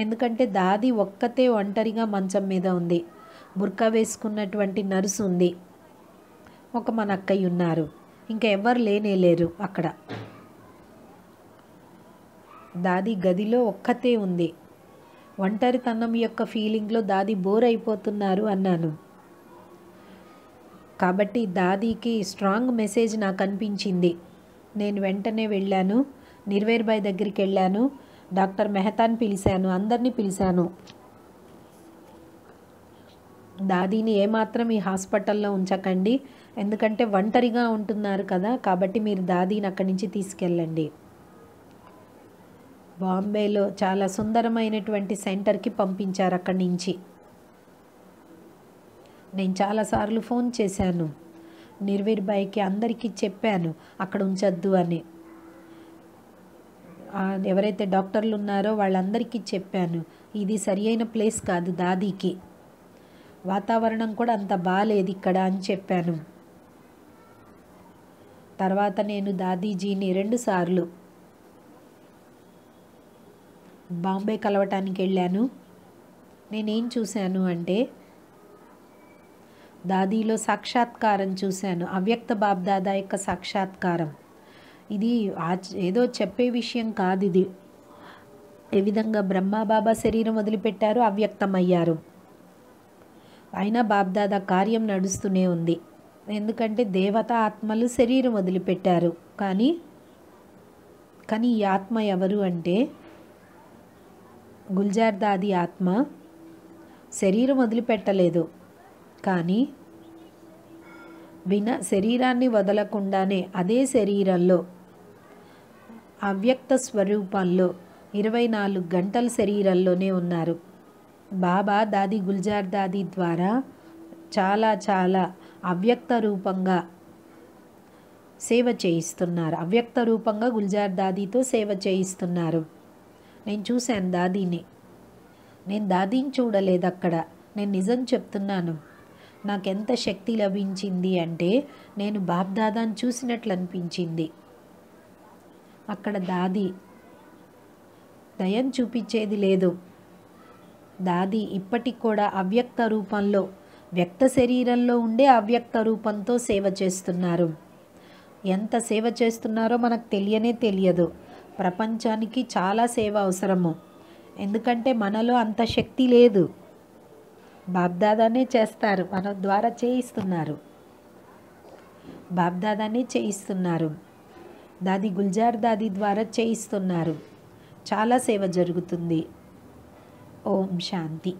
ఎందుకంటే దాది ఒక్కతే ఒంటరిగా మంచం మీద ఉంది. బుర్కా వేసుకున్నటువంటి నర్సు ఉంది, ఒక మన అక్కయ్య ఉన్నారు, ఇంకా ఎవరు లేరు అక్కడ. దాది గదిలో ఒక్కతే ఉంది. ఒంటరితనం యొక్క ఫీలింగ్లో దాది బోర్ అయిపోతున్నారు అన్నాను. కాబట్టి దాదీకి స్ట్రాంగ్ మెసేజ్ నాకు అనిపించింది. నేను వెంటనే వెళ్ళాను, నిర్వేర్ బాయ్ దగ్గరికి వెళ్ళాను, డాక్టర్ మెహతాని పిలిచాను, అందరినీ పిలిచాను. దాదీని ఏమాత్రం ఈ హాస్పిటల్లో ఉంచకండి, ఎందుకంటే ఒంటరిగా ఉంటున్నారు కదా, కాబట్టి మీరు దాదీని అక్కడి నుంచి తీసుకెళ్ళండి. బాంబేలో చాలా సుందరమైనటువంటి సెంటర్కి పంపించారు అక్కడి నుంచి. నేను చాలాసార్లు ఫోన్ చేశాను నిర్వీర్ బాయ్కి, అందరికీ చెప్పాను అక్కడ ఉంచొద్దు అని. ఎవరైతే డాక్టర్లు ఉన్నారో వాళ్ళందరికీ చెప్పాను, ఇది సరి అయిన ప్లేస్ కాదు దాదీకి, వాతావరణం కూడా అంత బాగాలేదు ఇక్కడ అని చెప్పాను. తర్వాత నేను దాదీజీని 2 సార్లు బాంబే కలవటానికి వెళ్ళాను. నేనేం చూశాను అంటే, దాదీలో సాక్షాత్కారం చూశాను, అవ్యక్త బాబ్దాదా యొక్క సాక్షాత్కారం. ఇది ఏదో చెప్పే విషయం కాదు ఇది. ఏ విధంగా బ్రహ్మాబాబా శరీరం వదిలిపెట్టారు, అవ్యక్తమయ్యారు, అయినా బాబ్దాదా కార్యం నడుస్తూనే ఉంది. ఎందుకంటే దేవతా ఆత్మలు శరీరం వదిలిపెట్టారు, కానీ ఈ ఆత్మ ఎవరు అంటే గుల్జార్ దాది ఆత్మ శరీరం వదిలిపెట్టలేదు, కానీ శరీరాన్ని వదలకుండానే అదే శరీరంలో అవ్యక్త స్వరూపంలో 24 గంటల శరీరంలోనే ఉన్నారు. బాబా దాది గుల్జార్ దాది ద్వారా చాలా అవ్యక్త రూపంగా సేవ చేయిస్తున్నారు. అవ్యక్త రూపంగా గుల్జార్ దాదీతో సేవ చేయిస్తున్నారు. నేను చూశాను దాదీని. నేను దాదీని చూడలేదు అక్కడ. నేను నిజం చెప్తున్నాను, నాకెంత శక్తి లభించింది అంటే నేను బాబ్దాదాని చూసినట్లు అనిపించింది. అక్కడ దాది దయం చూపించేది లేదు. దాది ఇప్పటికి కూడా అవ్యక్త రూపంలో, వ్యక్త శరీరంలో ఉండే అవ్యక్త రూపంతో సేవ చేస్తున్నారు. ఎంత సేవ చేస్తున్నారో మనకు తెలియదు. ప్రపంచానికి చాలా సేవ అవసరము, ఎందుకంటే మనలో అంత శక్తి లేదు. బాబ్దాదానే చేస్తారు, మన ద్వారా చేయిస్తున్నారు. బాబ్దాదానే చేయిస్తున్నారు, దాది గుల్జార్ దాది ద్వారా చేయిస్తున్నారు. చాలా సేవ జరుగుతుంది. ఓం శాంతి.